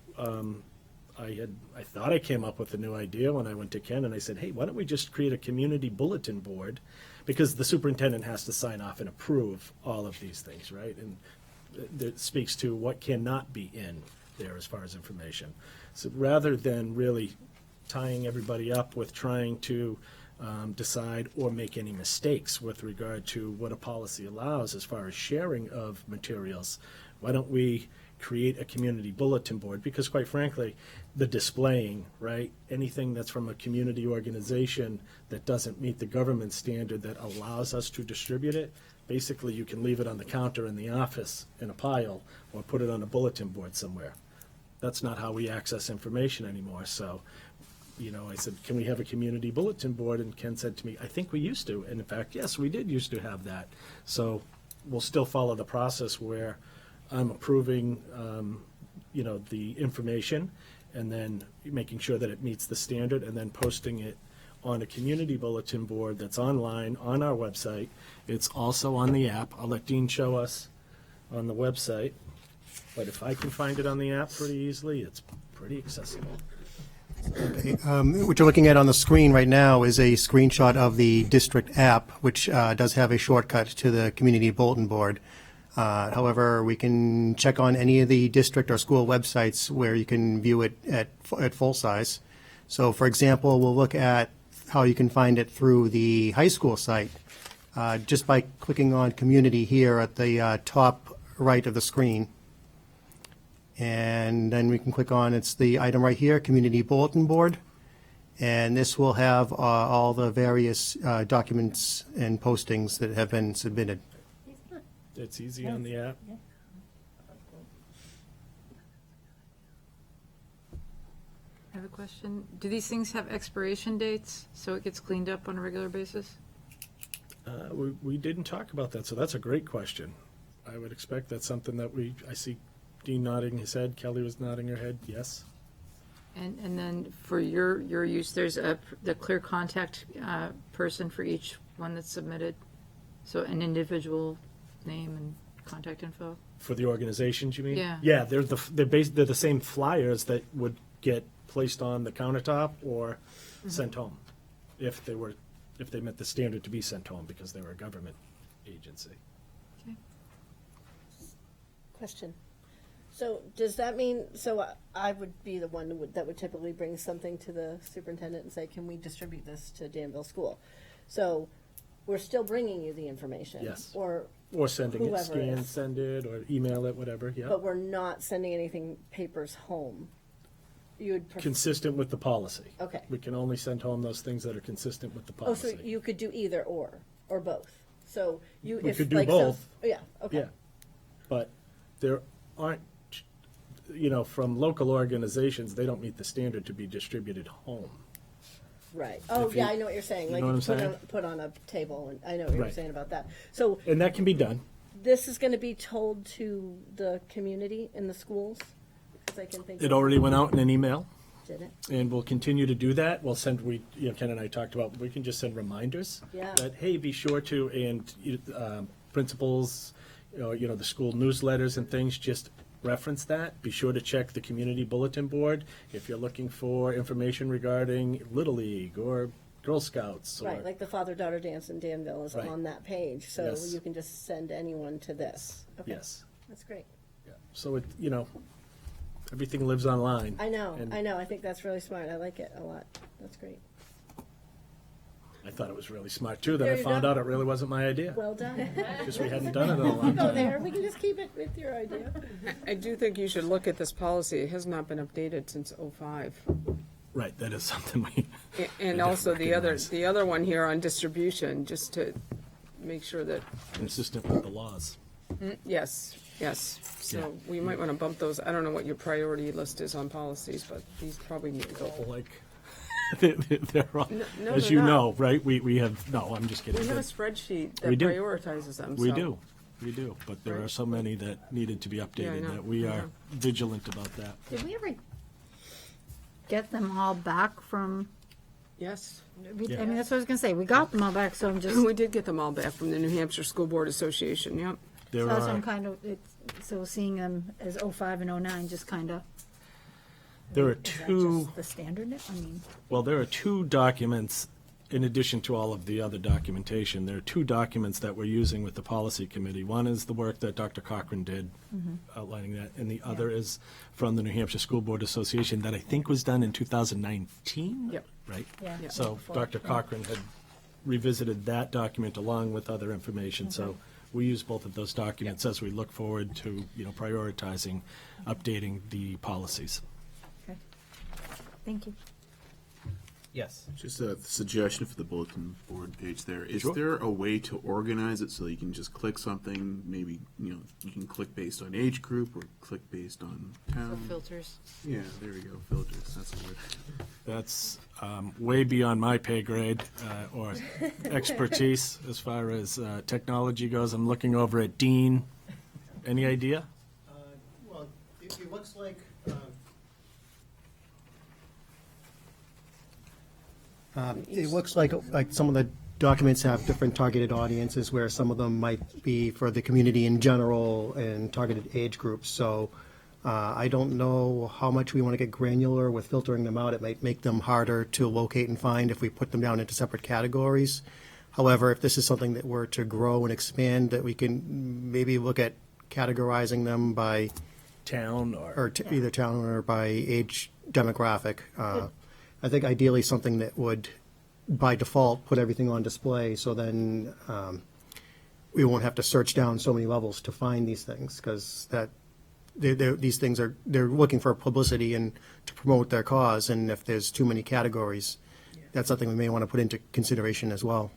I thought I came up with a new idea when I went to Ken, and I said, hey, why don't we just create a community bulletin board? Because the superintendent has to sign off and approve all of these things, right? And that speaks to what cannot be in there as far as information. So rather than really tying everybody up with trying to decide or make any mistakes with regard to what a policy allows as far as sharing of materials, why don't we create a community bulletin board? Because quite frankly, the displaying, right, anything that's from a community organization that doesn't meet the government standard that allows us to distribute it, basically you can leave it on the counter in the office in a pile or put it on a bulletin board somewhere. That's not how we access information anymore. So, I said, can we have a community bulletin board? And Ken said to me, I think we used to. And in fact, yes, we did used to have that. So we'll still follow the process where I'm approving, the information and then making sure that it meets the standard and then posting it on a community bulletin board that's online on our website. It's also on the app. I'll let Dean show us on the website. But if I can find it on the app pretty easily, it's pretty accessible. Okay. What you're looking at on the screen right now is a screenshot of the district app, which does have a shortcut to the community bulletin board. However, we can check on any of the district or school websites where you can view it at full size. So, for example, we'll look at how you can find it through the high school site just by clicking on community here at the top right of the screen. And then we can click on, it's the item right here, Community Bulletin Board. And this will have all the various documents and postings that have been submitted. It's easy on the app. I have a question. Do these things have expiration dates so it gets cleaned up on a regular basis? We didn't talk about that, so that's a great question. I would expect that's something that I see Dean nodding his head, Kelly was nodding her head, yes. And then for your use, there's the clear contact person for each one that's submitted? So an individual name and contact info? For the organizations, you mean? Yeah. Yeah, they're the same flyers that would get placed on the countertop or sent home if they met the standard to be sent home because they were a government agency. Okay. Question. So does that mean, I would be the one that would typically bring something to the superintendent and say, can we distribute this to Danville School? So we're still bringing you the information? Yes. Or sending it, whoever scan, is. send it, or email it, whatever, yeah. But we're not sending anything papers home? You would prefer? Consistent with the policy. Okay. We can only send home those things that are consistent with the Oh, policy. so you could do either or both? So you, We if could do like, so, both. yeah, okay. Yeah, but there aren't, from local organizations, they don't meet the standard to be distributed home. Right. Oh, If yeah, you- I know what you're saying. you Like, know what I'm put saying? put on a table, and I know what you're Right. saying about that. So And that can be done. this is gonna be told to the community in the schools? Because I can think. It of- already went out in an email, Did it? and we'll continue to do that. We'll send, Ken and I talked about, we can just send reminders. Yeah. That, hey, be sure to, and principals, the school newsletters and things, just reference that. Be sure to check the community bulletin board if you're looking for information regarding Little League or Girl Scouts. Right, like the father-daughter dance in Danville is Right. on that page, so Yes. you can just send anyone to this. Okay. Yes. That's great. So everything lives online. I know, And I know. I think that's really smart. I like it a lot. That's great. I thought it was really smart too, then There I you found go. out it really wasn't my idea. Well done. Because we hadn't done it in a long Go time. there. We can just keep it with your idea. I do think you should look at this policy. It has not been updated since '05. Right, that is something we. And I also recognize. the other one here on distribution, just to make sure that, Consistent with the laws. yes. So we might want to bump those. I don't know what your priority list is on policies, but these probably need to go. Like, they're all, No, as they're you not. know, right, we have, no, I'm just kidding. We have a But spreadsheet We that do. prioritizes them, We so- do, but there are Right. so many that needed to be Yeah, I updated know, that we I are know. vigilant about that. Did we ever get them all back from, Yes. I mean, that's what I was gonna say, we got them all back, so I'm just, We did get them all back from the New Hampshire School Board Association, yep. There so are, I'm kind of, so seeing them as '05 and '09, just kind of, there are is that two, just the standard? I mean, well, there are two documents, in addition to all of the other documentation, there are two documents that we're using with the policy committee. One is the work that Dr. Cochran did outlining that, and the other is from the New Hampshire School Board Association that I think was done in 2019? Yep. Right? Yeah. Yeah. So Before, Dr. yeah. Cochran had revisited that document along with other information, so we use both of those documents as we look forward to, prioritizing, updating the policies. okay. Thank you. Yes. Just a suggestion for the bulletin board page there. Is Sure. there a way to organize it so you can just click something, maybe, you can click based on age group or click based on town? Filters. Yeah, there we go, filters, that's the word. That's way beyond my pay grade or expertise as far as technology goes. I'm looking over at Dean. Any idea? Well, it looks like, it looks like some of the documents have different targeted audiences, where some of them might be for the community in general and targeted age groups. So I don't know how much we want to get granular with filtering them out. It might make them harder to locate and find if we put them down into separate categories. However, if this is something that were to grow and expand, that we can maybe look at categorizing them by Town or either town or by age demographic. I think ideally something that would, by default, put everything on display, so then we won't have to search down so many levels to find these things, because these things they're looking for publicity and to promote their cause, and if there's too many categories, that's something we may want to put into consideration as well.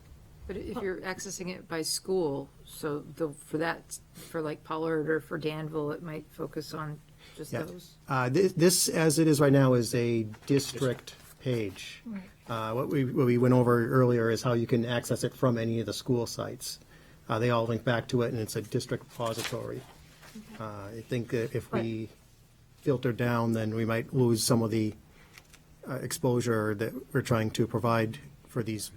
But if you're accessing it by school, so for like Pollard or for Danville, it might focus on just Yeah. those? This, as it is right now, is a district page. What we went over earlier is how you can access it from any of the school sites. They all link back to it, and it's a district repository. I think that if we filter down, then we might lose some of the exposure that we're trying to provide for these.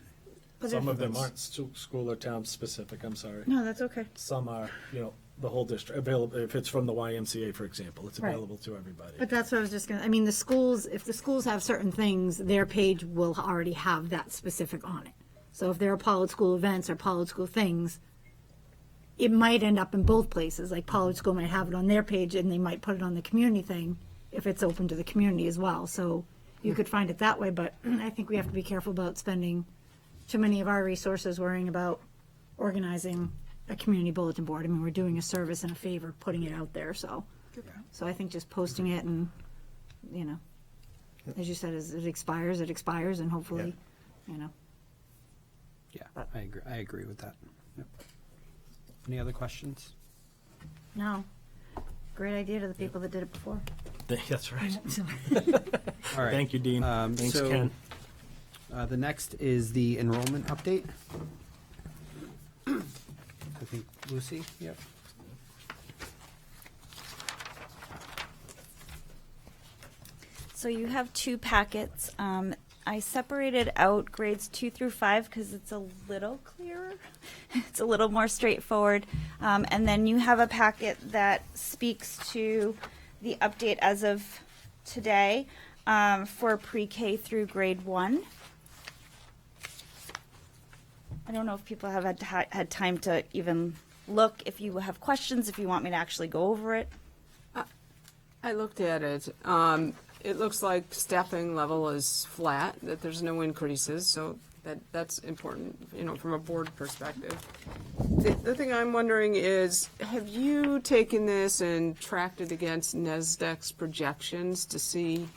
some of them aren't school or town specific, I'm sorry. No, that's okay. Some are, the whole district, available, if it's from the YMCA, for example, it's Right. available to everybody. But that's what I was just gonna, I mean, the schools, if the schools have certain things, their page will already have that specific on it. So if there are Pollard School events or Pollard School things, it might end up in both places, like Pollard School might have it on their page and they might put it on the community thing if it's open to the community as well. So you could find it that way, but I think we have to be careful about spending too many of our resources worrying about organizing a community bulletin board. I mean, we're doing a service and a favor putting it out there, so. So I think just posting it and, as you said, as it expires, and hopefully, Yeah, I agree with that. Any other questions? No. Great idea to the people that did it before. That's right. All right. Thank you, Dean. Thanks, so, Ken. The next is the enrollment update. I think Lucy, yep. So you have two packets. I separated out grades 2 through 5 because it's a little clearer. It's a little more straightforward. And then you have a packet that speaks to the update as of today for pre-K through grade 1. I don't know if people have had time to even look. If you have questions, if you want me to actually go over it. I looked at it. It looks like staffing level is flat, that there's no increases, so that's important, from a board perspective. The thing I'm wondering is, have you taken this and tracked it against NASDAQ's projections to see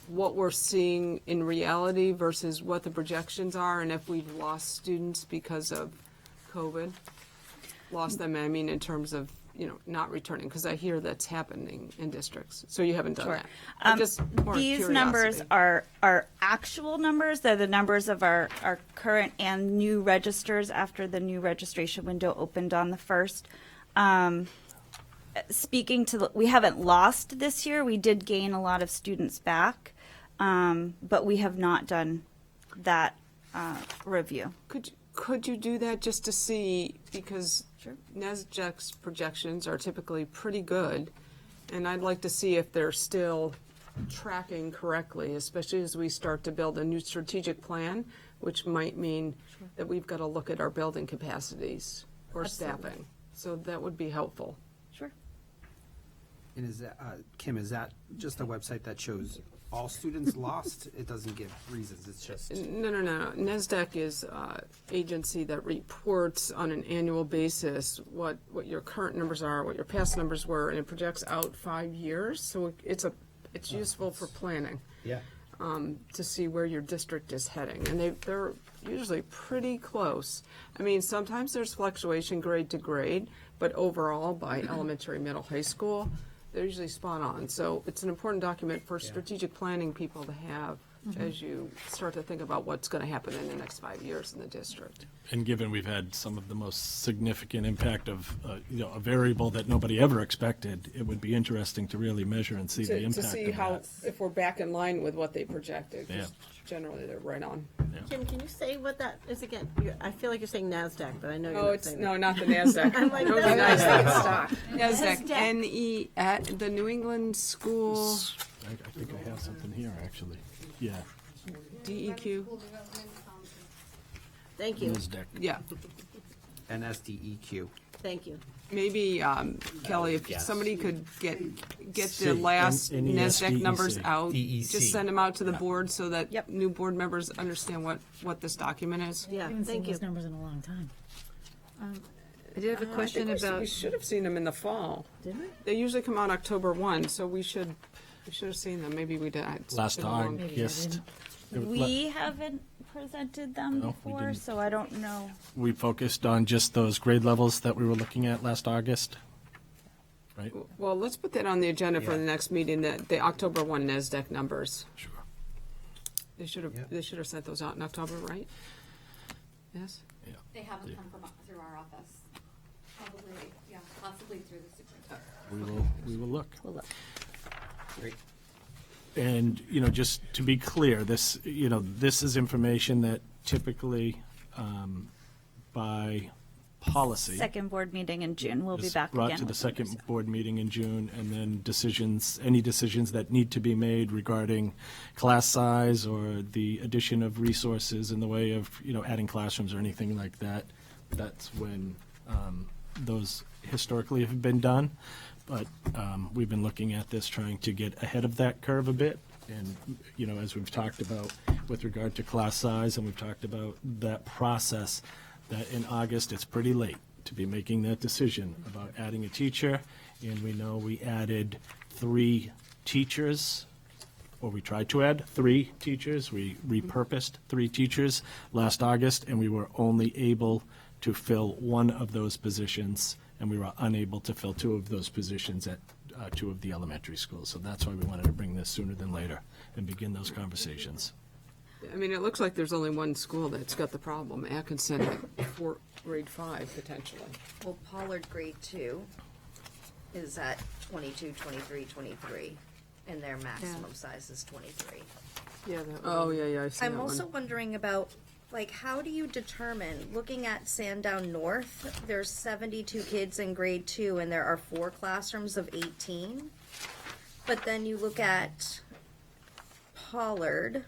what we're seeing in reality versus what the projections are, and if we've lost students because of COVID? Lost them, I mean, in terms of not returning, because I hear that's happening in districts. So you haven't done Sure. that. Just more These numbers curiosity. are actual numbers. They're the numbers of our current and new registers after the new registration window opened on the 1st. Speaking to, we haven't lost this year. We did gain a lot of students back, but we have not done that review. Could you do that just to see, because Sure. NASDAQ's projections are typically pretty good, and I'd like to see if they're still tracking correctly, especially as we start to build a new strategic plan, which might mean that we've got to look at our building capacities or staffing. So that would be helpful. Sure. And is that, Kim, is that just a website that shows all students lost? It doesn't give reasons, it's just. No. NASDAQ is an agency that reports on an annual basis what your current numbers are, what your past numbers were, and it projects out 5 years. So it's useful for planning. Yeah. To see where your district is heading, and they're usually pretty close. I mean, sometimes there's fluctuation grade to grade, but overall, by elementary, middle, high school, they're usually spot on. So it's an important document for strategic planning people to have as you start to think about what's going to happen in the next 5 years in the district. And given we've had some of the most significant impact of, a variable that nobody ever expected, it would be interesting to really measure and see the impact To see of how, that. if we're back in line with what they projected, 'cause Yeah. generally they're right on. Kim, can you say what that is again? I feel like you're saying NASDAQ, but I know you're Oh, not it's, saying no, that. not the NASDAQ. I'm like, No, the that's NASDAQ not- stock. NASDAQ, NASDAQ. N-E, at the New England School, I think I have something here, actually. Yeah. DEQ. Thank you. NASDAQ. Yeah, NSDEQ. Thank you. maybe, Kelly, if somebody could get the C, last NASDAQ numbers NESDEC. out, DEC. just send them out to the board so that new board members understand what this document is. Yeah, thank you. numbers in a long time. I did have a question I think about. we should have seen them in the fall. Did we? They usually come out October 1, so we should have seen them. Maybe we did. It's Last been a long- August. We haven't presented them No, we before, didn't. so I don't know. We focused on just those grade levels that we were looking at last August, right? Well, let's put that on the agenda for the next meeting, the October 1 NASDAQ numbers. Sure. They should have sent those out in October, right? Yes? Yeah. They haven't come through our office. Probably, possibly through the superintendent. We will look. We'll look. Great. And, just to be clear, this is information that typically, by policy. Second board meeting in June. We'll be is back brought again. to the with second numbers. board meeting in June, and then any decisions that need to be made regarding class size or the addition of resources in the way of, adding classrooms or anything like that. That's when those historically have been done. But we've been looking at this, trying to get ahead of that curve a bit. And, as we've talked about with regard to class size, and we've talked about that process, that in August, it's pretty late to be making that decision about adding a teacher. And we know we added 3 teachers, or we tried to add 3 teachers. We repurposed 3 teachers last August, and we were only able to fill one of those positions, and we were unable to fill two of those positions at two of the elementary schools. So that's why we wanted to bring this sooner than later and begin those conversations. I mean, it looks like there's only one school that's got the problem, Atkinson, for grade 5, potentially. Well, Pollard grade 2 is at 22, 23, 23, and their maximum size is 23. Yeah. Yeah, I've seen I'm that also one. wondering about, like, how do you determine, looking at Sandown North, there's 72 kids in grade 2 and there are 4 classrooms of 18. But then you look at Pollard,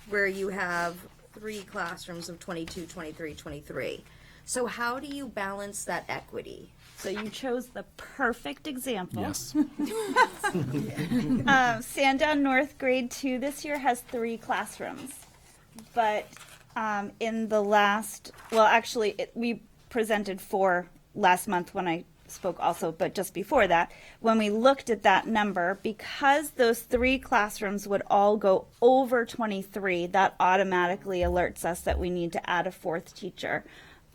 where you have 3 classrooms of 22, 23, 23. So how do you balance that equity? So you chose the perfect example. Yes. Sandown North grade 2 this year has 3 classrooms. But in the last, well, actually, we presented 4 last month when I spoke also, but just before that, when we looked at that number, because those 3 classrooms would all go over 23, that automatically alerts us that we need to add a 4th teacher.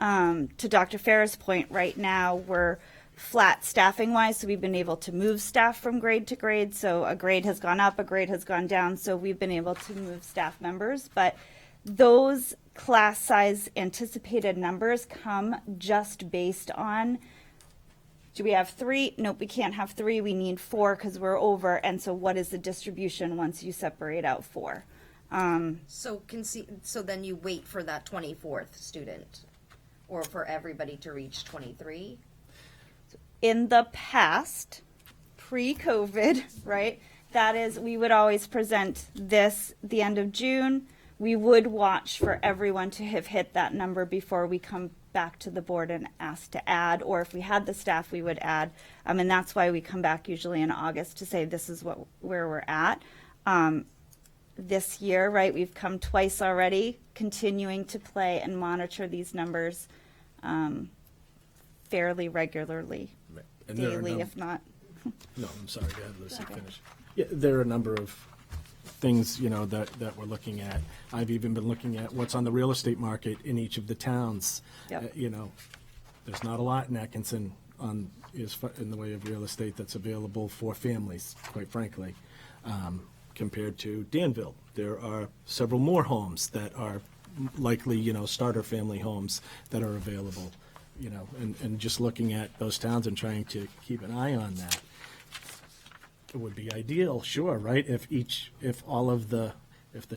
To Dr. Farah's point, right now we're flat staffing wise, so we've been able to move staff from grade to grade. So a grade has gone up, a grade has gone down, so we've been able to move staff members. But those class size anticipated numbers come just based on, do we have 3? Nope, we can't have 3. We need 4 because we're over. And so what is the distribution once you separate out 4? So then you wait for that 24th student, or for everybody to reach 23? In the past, pre-COVID, right, that is, we would always present this the end of June. We would watch for everyone to have hit that number before we come back to the board and ask to add, or if we had the staff, we would add. And that's why we come back usually in August to say this is where we're at. This year, right, we've come twice already, continuing to play and monitor these numbers fairly regularly, And there are daily, if not. No, I'm sorry, go ahead, Lucy, finish. Yeah, there are a number of things, that we're looking at. I've even been looking at what's on the real estate market in each of the towns. Yep. There's not a lot in Atkinson in the way of real estate that's available for families, quite frankly, compared to Danville. There are several more homes that are likely, starter family homes that are available, and just looking at those towns and trying to keep an eye on that. It would be ideal, sure, right? If the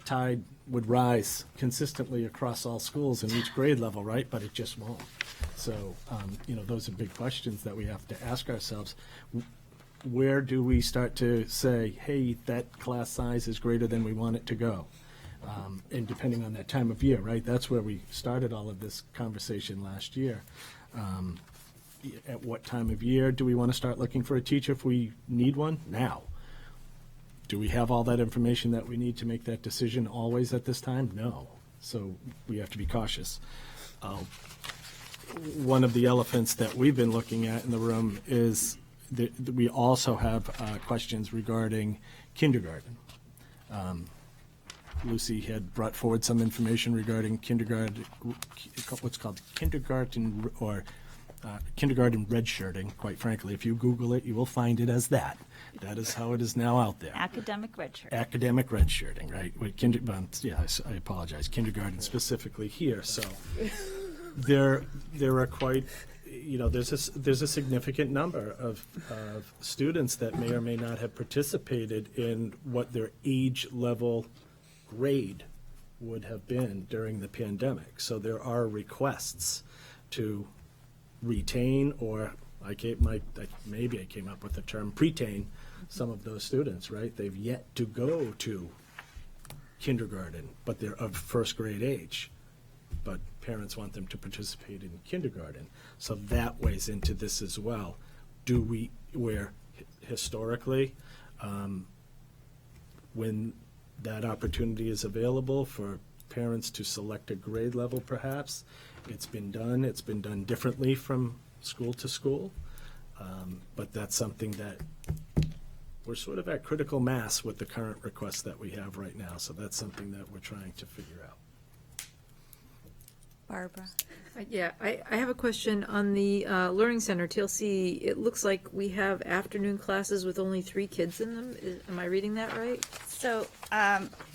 tide would rise consistently across all schools in each grade level, right? But it just won't. So, those are big questions that we have to ask ourselves. Where do we start to say, hey, that class size is greater than we want it to go? And depending on that time of year, right? That's where we started all of this conversation last year. At what time of year do we want to start looking for a teacher if we need one? Now. Do we have all that information that we need to make that decision always at this time? No. So we have to be cautious. One of the elephants that we've been looking at in the room is that we also have questions regarding kindergarten. Lucy had brought forward some information regarding kindergarten, what's called kindergarten or kindergarten redshirting. Quite frankly, if you Google it, you will find it as that. That is how it is now out there. Academic redshirting. Academic redshirting, right? I apologize. Kindergarten specifically here. So there are quite, there's a significant number of students that may or may not have participated in what their age level grade would have been during the pandemic. So there are requests to retain, or maybe I came up with the term pretain, some of those students, right? They've yet to go to kindergarten, but they're of first grade age. But parents want them to participate in kindergarten. So that weighs into this as well. Where historically, when that opportunity is available for parents to select a grade level perhaps, it's been done differently from school to school. But that's something that we're sort of at critical mass with the current requests that we have right now. So that's something that we're trying to figure out. Barbara. Yeah, I have a question on the Learning Center, TLC. It looks like we have afternoon classes with only 3 kids in them. Am I reading that right? So,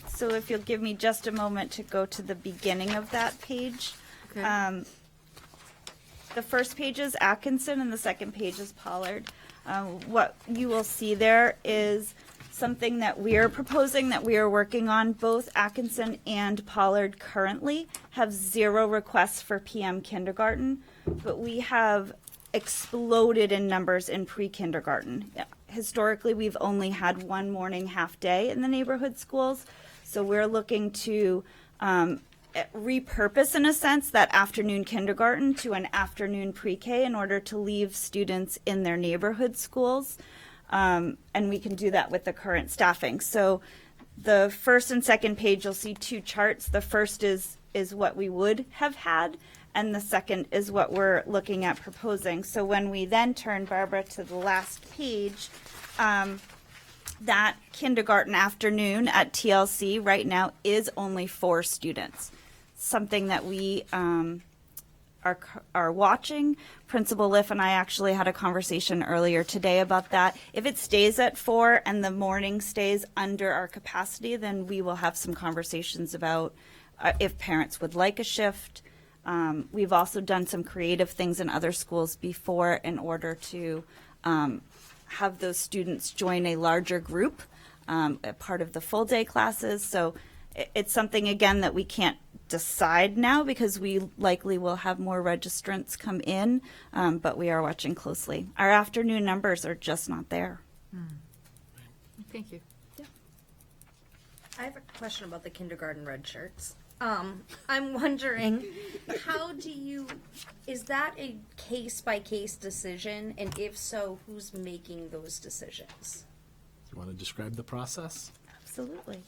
so if you'll give me just a moment to go to the beginning of that page. Okay. The first page is Atkinson and the second page is Pollard. What you will see there is something that we are proposing, that we are working on. Both Atkinson and Pollard currently have 0 requests for PM kindergarten, but we have exploded in numbers in pre-kindergarten. Historically, we've only had 1 morning half day in the neighborhood schools, so we're looking to repurpose, in a sense, that afternoon kindergarten to an afternoon pre-K in order to leave students in their neighborhood schools. And we can do that with the current staffing. So the first and second page, you'll see 2 charts. The first is what we would have had, and the second is what we're looking at proposing. So when we then turn, Barbara, to the last page, that kindergarten afternoon at TLC right now is only 4 students. Something that we are watching. Principal Liff and I actually had a conversation earlier today about that. If it stays at 4 and the morning stays under our capacity, then we will have some conversations about if parents would like a shift. We've also done some creative things in other schools before in order to have those students join a larger group, a part of the full day classes. So it's something, again, that we can't decide now because we likely will have more registrants come in, but we are watching closely. Our afternoon numbers are just not there. Thank you. I have a question about the kindergarten red shirts. I'm wondering, is that a case-by-case decision? And if so, who's making those decisions? Do you want to describe the process? Absolutely.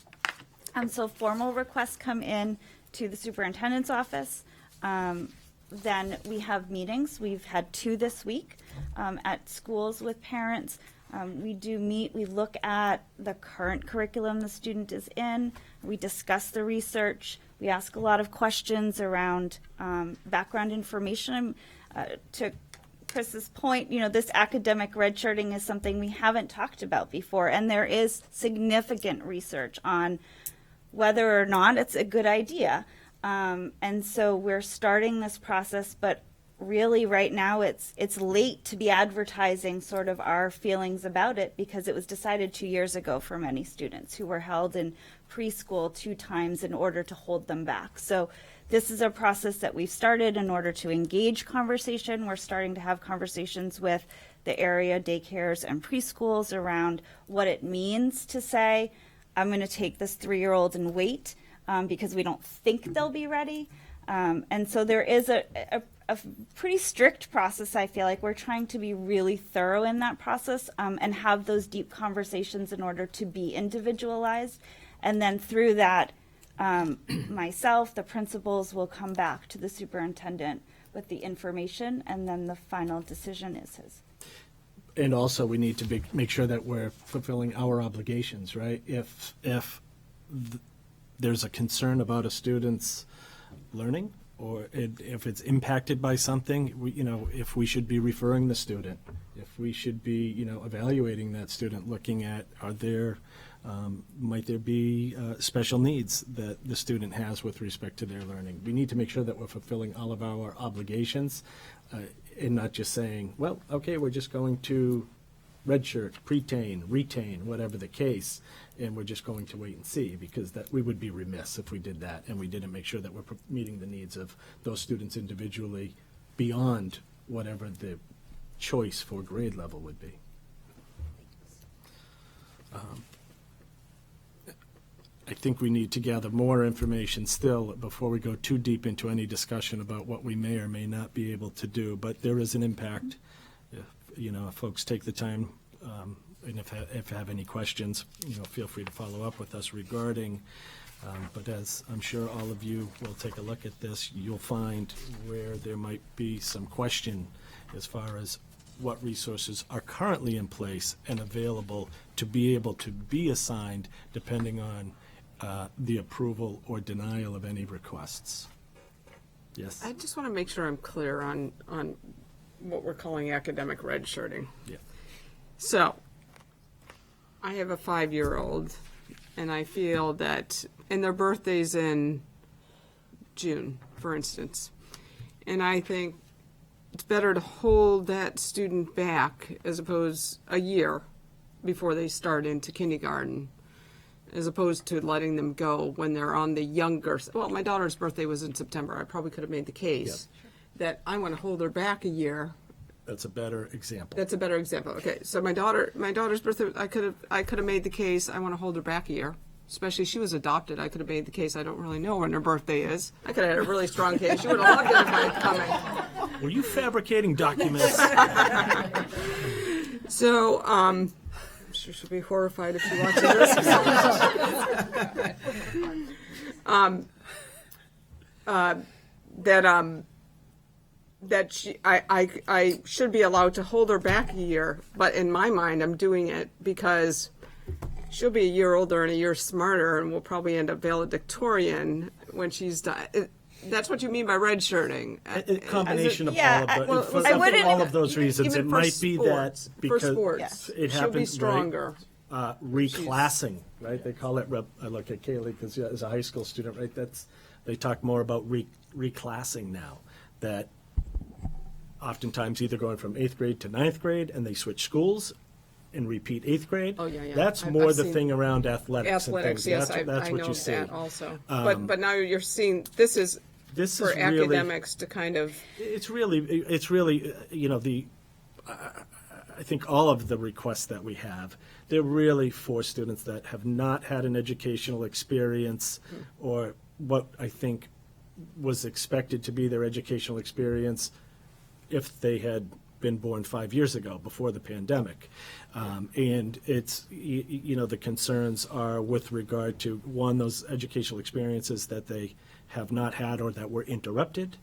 So formal requests come in to the superintendent's office. Then we have meetings. We've had 2 this week at schools with parents. We do meet, we look at the current curriculum the student is in. We discuss the research. We ask a lot of questions around background information. To Chris's point, this academic redshirting is something we haven't talked about before, and there is significant research on whether or not it's a good idea. And so we're starting this process, but really right now it's late to be advertising sort of our feelings about it because it was decided 2 years ago for many students who were held in preschool 2 times in order to hold them back. So this is a process that we've started in order to engage conversation. We're starting to have conversations with the area daycares and preschools around what it means to say, I'm going to take this 3-year-old and wait because we don't think they'll be ready. And so there is a pretty strict process, I feel like. We're trying to be really thorough in that process and have those deep conversations in order to be individualized. And then through that, myself, the principals will come back to the superintendent with the information, and then the final decision is his. And also, we need to make sure that we're fulfilling our obligations, right? If there's a concern about a student's learning, or if it's impacted by something, if we should be referring the student, if we should be, evaluating that student, looking at might there be special needs that the student has with respect to their learning. We need to make sure that we're fulfilling all of our obligations and not just saying, well, okay, we're just going to redshirt, retain, whatever the case, and we're just going to wait and see, because that we would be remiss if we did that and we didn't make sure that we're meeting the needs of those students individually beyond whatever the choice for grade level would be. I think we need to gather more information still before we go too deep into any discussion about what we may or may not be able to do, but there is an impact. If folks take the time, and if have any questions, feel free to follow up with us regarding, but as I'm sure all of you will take a look at this, you'll find where there might be some question as far as what resources are currently in place and available to be able to be assigned depending on the approval or denial of any requests. Yes. I just want to make sure I'm clear on what we're calling academic redshirting. Yeah. So, I have a 5-year-old, and I feel that, and their birthday's in June, for instance, and I think it's better to hold that student back as opposed a year before they start into kindergarten, as opposed to letting them go when they're on the younger. Well, my daughter's birthday was in September. I probably could have made the case that I want to hold her back a year. That's a better example. That's a better example. Okay, so my daughter's birthday, I could have made the case I want to hold her back a year. Especially she was adopted. I could have made the case I don't really know when her birthday is. I could have had a really strong case. She would have loved it if I had coming. Were you fabricating documents? So, I'm sure she'll be horrified if she watches this. That I should be allowed to hold her back a year, but in my mind, I'm doing it because she'll be a year older and a year smarter, and we'll probably end up valedictorian when she's done. That's what you mean by redshirting. A combination of Yeah, all of, I wouldn't- all of those reasons. Even It for might be that sports, because for sports, it she'll happens be stronger. Reclassing, right? They call it. I look at Kaylee because as a high school student, right? They talk more about reclassing now. That oftentimes either going from 8th grade to 9th grade, and they switch schools and repeat 8th grade. Oh, yeah. That's I've the seen thing around athletics. Athletics, and yes, things. That's I what know you see. that also. But now you're seeing this is for really, academics to kind of. It's really I think all of the requests that we have, they're really for students that have not had an educational experience or what I think was expected to be their educational experience if they had been born 5 years ago, before the pandemic. And it's, the concerns are with regard to, one, those educational experiences that they have not had or that were interrupted.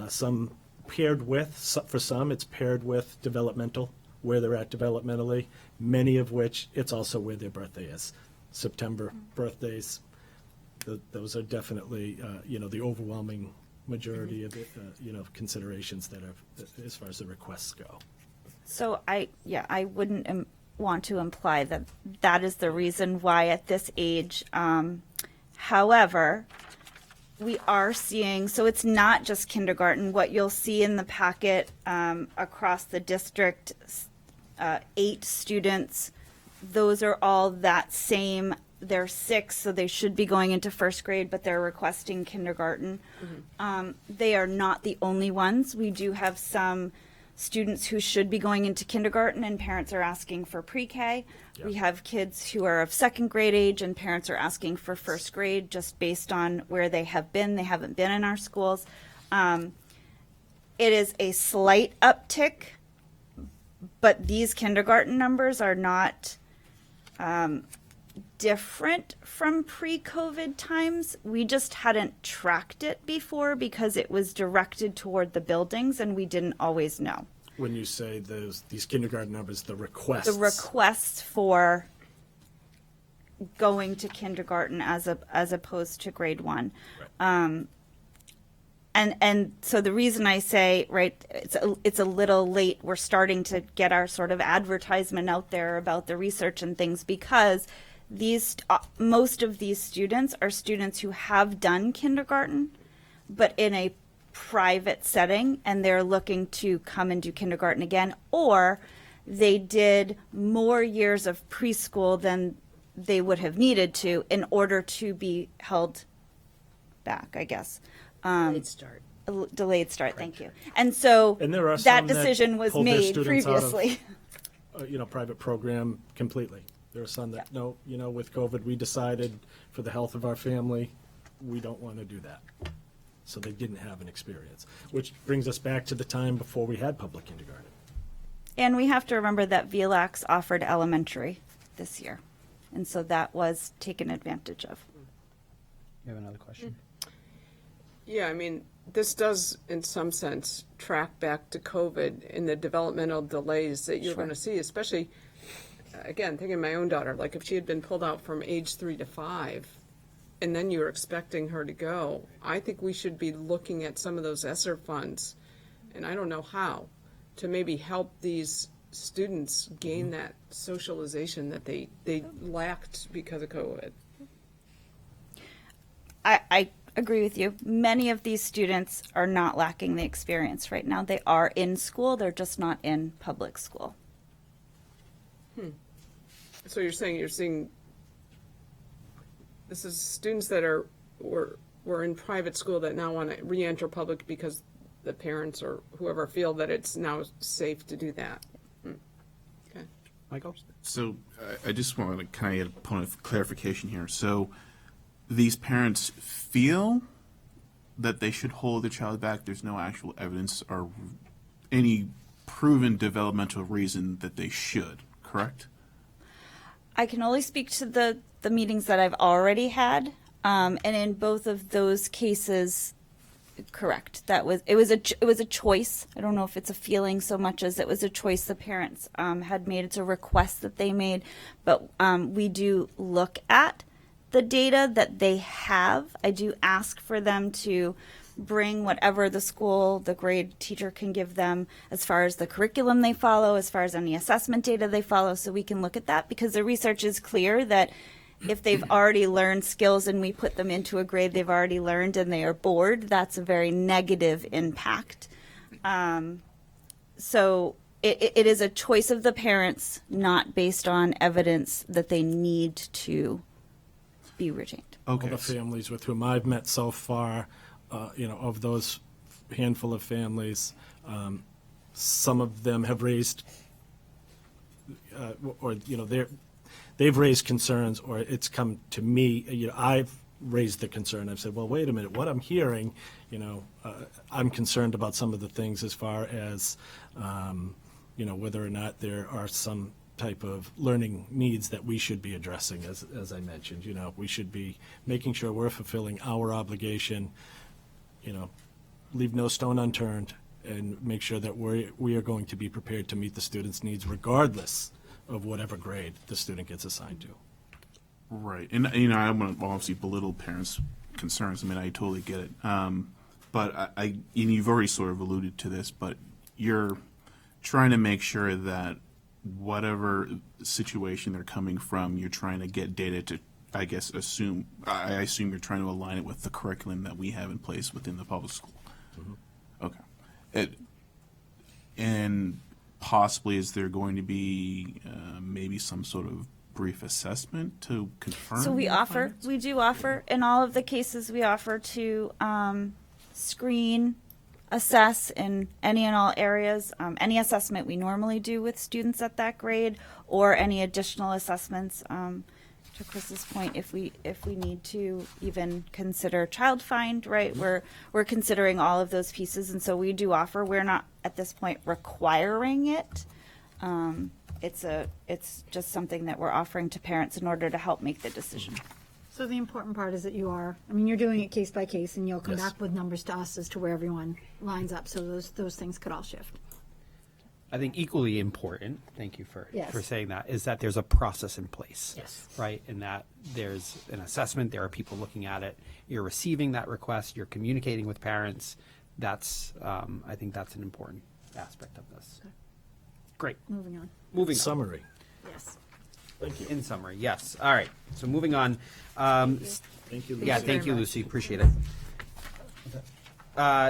Some paired with, for some, it's paired with developmental, where they're at developmentally, many of which it's also where their birthday is. September birthdays, those are definitely, the overwhelming majority of the, considerations that are, as far as the requests go. So I wouldn't want to imply that that is the reason why at this age. However, we are seeing, so it's not just kindergarten. What you'll see in the packet across the district, 8 students, those are all that same. They're 6, so they should be going into 1st grade, but they're requesting kindergarten. They are not the only ones. We do have some students who should be going into kindergarten and parents are asking for pre-K. Yep. We have kids who are of 2nd grade age and parents are asking for 1st grade just based on where they have been. They haven't been in our schools. It is a slight uptick, but these kindergarten numbers are not different from pre-COVID times. We just hadn't tracked it before because it was directed toward the buildings and we didn't always know. When you say these kindergarten numbers, the requests. The requests for going to kindergarten as opposed to grade 1. Right. And so the reason I say, right, it's a little late. We're starting to get our sort of advertisement out there about the research and things because most of these students are students who have done kindergarten, but in a private setting, and they're looking to come and do kindergarten again, or they did more years of preschool than they would have needed to in order to be held back, I guess. Delayed start. Delayed start, thank you. And so there are that some decision was pull their made students out of, previously. Private program completely. There are some that, no, with COVID, we decided for the health of our family, we don't want to do that. So they didn't have an experience, which brings us back to the time before we had public kindergarten. And we have to remember that VLAX offered elementary this year. And so that was taken advantage of. You have another question? Yeah, I mean, this does, in some sense, track back to COVID in the developmental delays that you're going to see, especially, again, thinking of my own daughter, like if she had been pulled out from age 3 to 5, and then you're expecting her to go. I think we should be looking at some of those ESSER funds, and I don't know how, to maybe help these students gain that socialization that they lacked because of COVID. I agree with you. Many of these students are not lacking the experience right now. They are in school, they're just not in public school. So you're seeing this is students that were in private school that now want to re-enter public because the parents or whoever feel that it's now safe to do that. Okay. Michael? So I just want to kind of get a point of clarification here. So these parents feel that they should hold their child back. There's no actual evidence or any proven developmental reason that they should, correct? I can only speak to the meetings that I've already had, and in both of those cases, correct. It was a choice. I don't know if it's a feeling so much as it was a choice the parents had made. It's a request that they made, but we do look at the data that they have. I do ask for them to bring whatever the school, the grade teacher can give them as far as the curriculum they follow, as far as any assessment data they follow, so we can look at that, because the research is clear that if they've already learned skills and we put them into a grade they've already learned and they are bored, that's a very negative impact. So it is a choice of the parents, not based on evidence that they need to be retained. Okay. All the families with whom I've met so far, of those handful of families, some of them have raised, they've raised concerns, or it's come to me. I've raised the concern. I've said, well, wait a minute, what I'm hearing, I'm concerned about some of the things as far as, whether or not there are some type of learning needs that we should be addressing, as I mentioned. We should be making sure we're fulfilling our obligation, leave no stone unturned, and make sure that we are going to be prepared to meet the student's needs regardless of whatever grade the student gets assigned to. Right. And, I don't want to obviously belittle parents' concerns. I mean, I totally get it. But and you've already sort of alluded to this, but you're trying to make sure that whatever situation they're coming from, you're trying to get data to, I assume you're trying to align it with the curriculum that we have in place within the public school. Mm-hmm. Okay. And possibly, is there going to be maybe some sort of brief assessment to confirm? So we do offer, in all of the cases, we offer to screen, assess in any and all areas, any assessment we normally do with students at that grade, or any additional assessments. To Chris's point, if we need to even consider child find, right? We're considering all of those pieces, and so we do offer. We're not at this point requiring it. It's just something that we're offering to parents in order to help make the decision. So the important part is that you're doing it case by case, and you'll come Yes. back with numbers to us as to where everyone lines up, so those things could all shift. I think equally important, thank you for Yes. saying that, is that there's a process in place. Yes. Right? And that there's an assessment, there are people looking at it, you're receiving that request, you're communicating with parents. That's, I think that's an important aspect of this. Okay. Great. Moving on. Moving on. Summary. Yes. Thank you. In summary, yes. All right. So moving on. Thank you, Lucy. Yeah, thank you, Lucy. Appreciate it.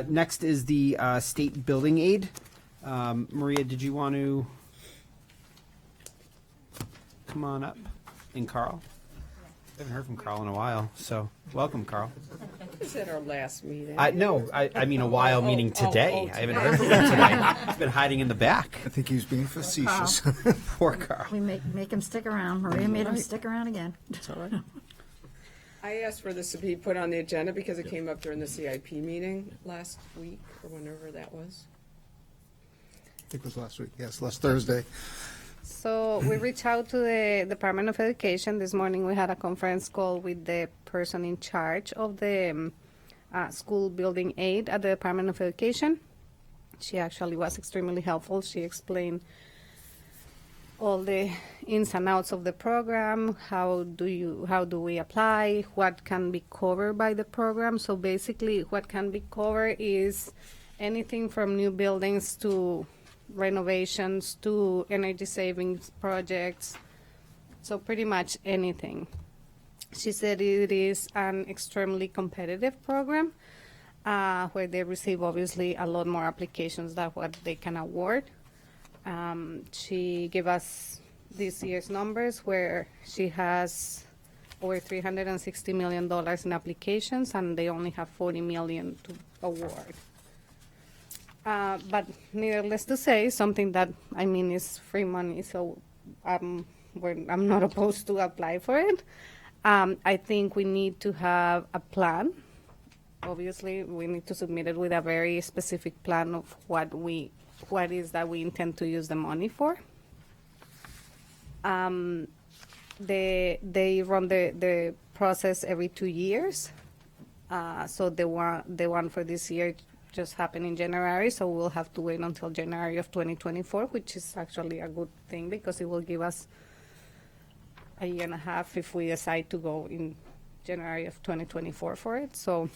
Next is the state building aid. Maria, did you want to come on up? And Carl? I haven't heard from Carl in a while, so welcome, Carl. Is that our last meeting? No, I mean a while, meaning today. oh, I haven't heard from him today. He's been hiding in the back. I think he was being facetious. Poor Carl. We make him stick around. Maria made him stick around again. It's all right. I asked for this to be put on the agenda because it came up during the CIP meeting last week, or whenever that was. I think it was last week. Yes, last Thursday. So we reached out to the Department of Education. This morning we had a conference call with the person in charge of the school building aid at the Department of Education. She actually was extremely helpful. She explained all the ins and outs of the program, how do we apply, what can be covered by the program. So basically what can be covered is anything from new buildings to renovations to energy savings projects, so pretty much anything. She said it is an extremely competitive program where they receive obviously a lot more applications than what they can award. She gave us this year's numbers where she has over $360 million in applications and they only have $40 million to award. But needless to say, something that, I mean, is free money, so I'm not opposed to apply for it. I think we need to have a plan. Obviously, we need to submit it with a very specific plan of what is that we intend to use the money for. They run the process every 2 years. So the one for this year just happened in January, so we'll have to wait until January of 2024, which is actually a good thing because it will give us a year and a half if we decide to go in January of 2024 for it. So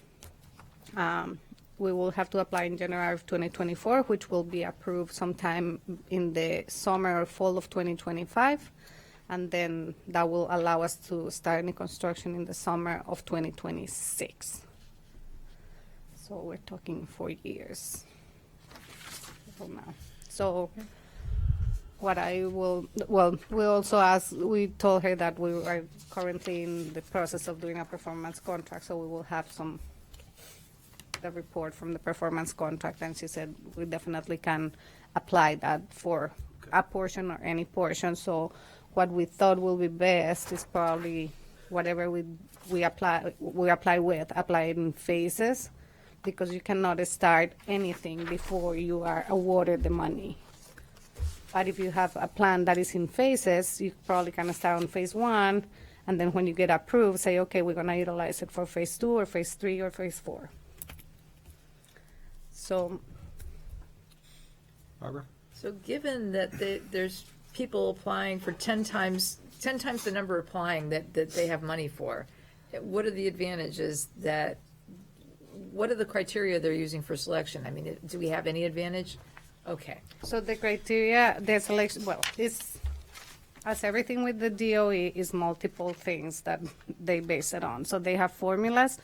we will have to apply in January of 2024, which will be approved sometime in the summer or fall of 2025. And then that will allow us to start any construction in the summer of 2026. So we're talking 4 years from now. So what I will, well, we told her that we are currently in the process of doing a performance contract, so we will have the report from the performance contract, and she said we definitely can apply that for a portion or any portion. So what we thought will be best is probably whatever we apply it in phases, because you cannot start anything before you are awarded the money. But if you have a plan that is in phases, you probably can start on phase 1, and then when you get approved, say, okay, we're going to utilize it for phase 2 or phase 3 or phase 4. So, Barbara? So given that there's people applying for 10 times the number applying that they have money for, what are the advantages what are the criteria they're using for selection? I mean, do we have any advantage? Okay. So the criteria, the selection, well, it's, as everything with the DOE, is multiple things that they base it on. So they have formulas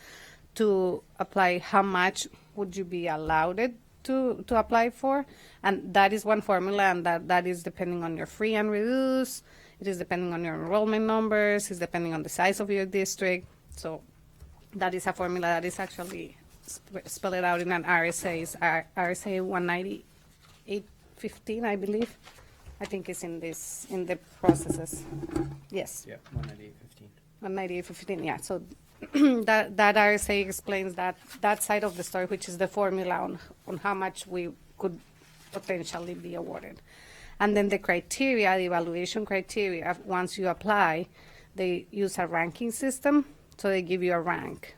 to apply how much would you be allowed to apply for. And that is one formula, and that is depending on your free and reduced. It is depending on your enrollment numbers. It's depending on the size of your district. So that is a formula that is actually spelled out in an RSA. It's RSA 198.15, I believe. I think it's in the processes. Yes. Yeah, 198.15. 198.15, yeah. So that RSA explains that side of the story, which is the formula on how much we could potentially be awarded. And then the criteria, the evaluation criteria, once you apply, they use a ranking system, so they give you a rank.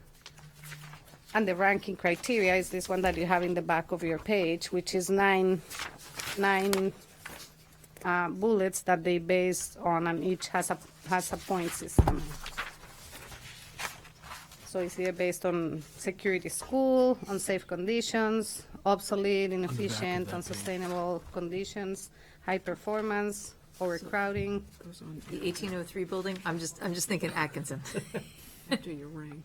And the ranking criteria is this one that you have in the back of your page, which is nine bullets that they base on, and each has a point system. So it's either based on security school, unsafe conditions, obsolete, inefficient, unsustainable conditions, high performance, overcrowding. The 1803 building, I'm just thinking Atkinson. After your rank.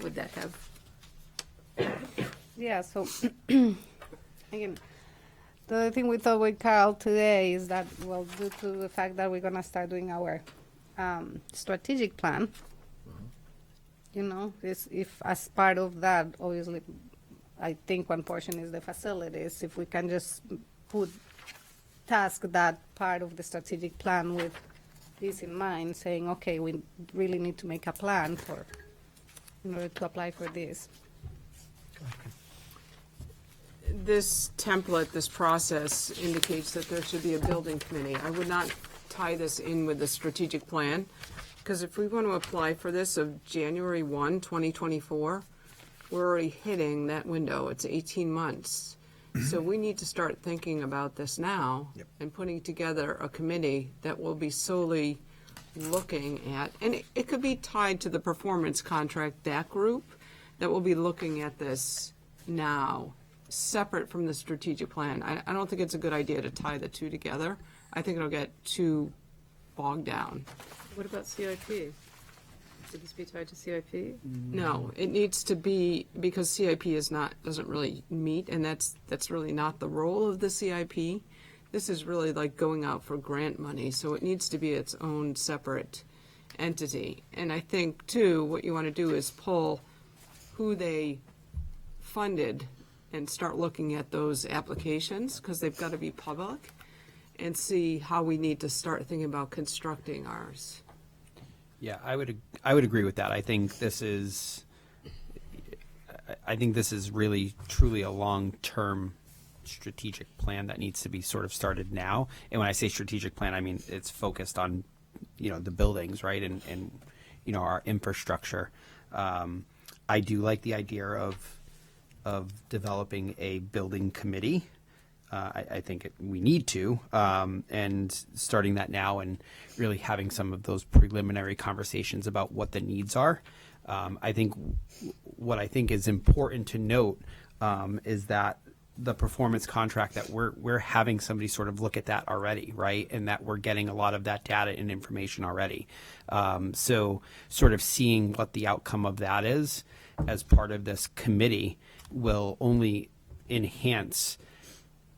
Would that have? Yeah, so again, the other thing we thought with Carl today is that, well, due to the fact that we're gonna start doing our strategic plan, you know, if as part of that, obviously, I think one portion is the facilities. If we can just task that part of the strategic plan with this in mind, saying, okay, we really need to make a plan in order to apply for this. This template, this process indicates that there should be a building committee. I would not tie this in with the strategic plan, because if we want to apply for this of January 1, 2024, we're already hitting that window. It's 18 months. So we need to start thinking about this now and putting together a committee that will be solely looking at, and it could be tied to the performance contract, that group that will be looking at this now, separate from the strategic plan. I don't think it's a good idea to tie the two together. I think it'll get too bogged down. What about CIP? Should this be tied to CIP? No, it needs to be, because CIP doesn't really meet, and that's really not the role of the CIP. This is really like going out for grant money, so it needs to be its own separate entity. And I think, too, what you want to do is pull who they funded and start looking at those applications, because they've got to be public, and see how we need to start thinking about constructing ours. Yeah, I would agree with that. I think this is really truly a long-term strategic plan that needs to be sort of started now. And when I say strategic plan, I mean it's focused on, the buildings, right, and our infrastructure. I do like the idea of developing a building committee. I think we need to, and starting that now and really having some of those preliminary conversations about what the needs are. I think what I think is important to note is that the performance contract, that we're having somebody sort of look at that already, right? And that we're getting a lot of that data and information already. So sort of seeing what the outcome of that is as part of this committee will only enhance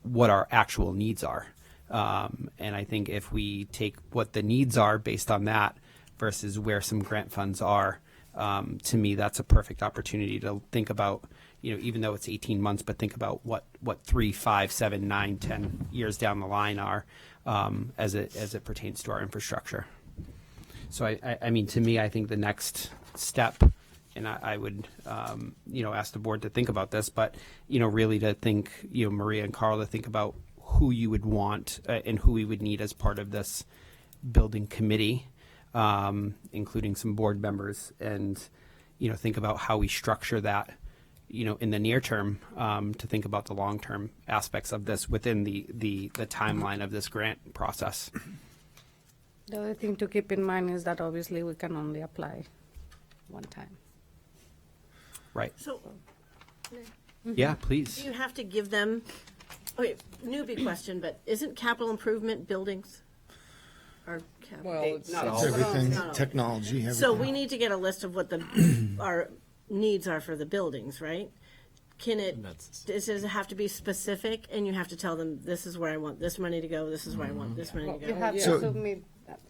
what our actual needs are. And I think if we take what the needs are based on that versus where some grant funds are, to me, that's a perfect opportunity to think about, even though it's 18 months, but think about what 3, 5, 7, 9, 10 years down the line are as it pertains to our infrastructure. So I mean, to me, I think the next step, and I would, ask the board to think about this, but, really to think, Maria and Carl, to think about who you would want and who we would need as part of this building committee, including some board members, and, think about how we structure that, in the near term, to think about the long-term aspects of this within the timeline of this grant process. The other thing to keep in mind is that obviously we can only apply one time. Right. So, Yeah, please. do you have to give them, okay, newbie question, but isn't capital improvement buildings? Or Well, it's not It's all. everything, No. technology, everything. So we need to get a list of what our needs are for the buildings, right? Can does it have to be specific, and you have to tell them, this is where I want this money to go, this is where I want this money to You go? have So- to submit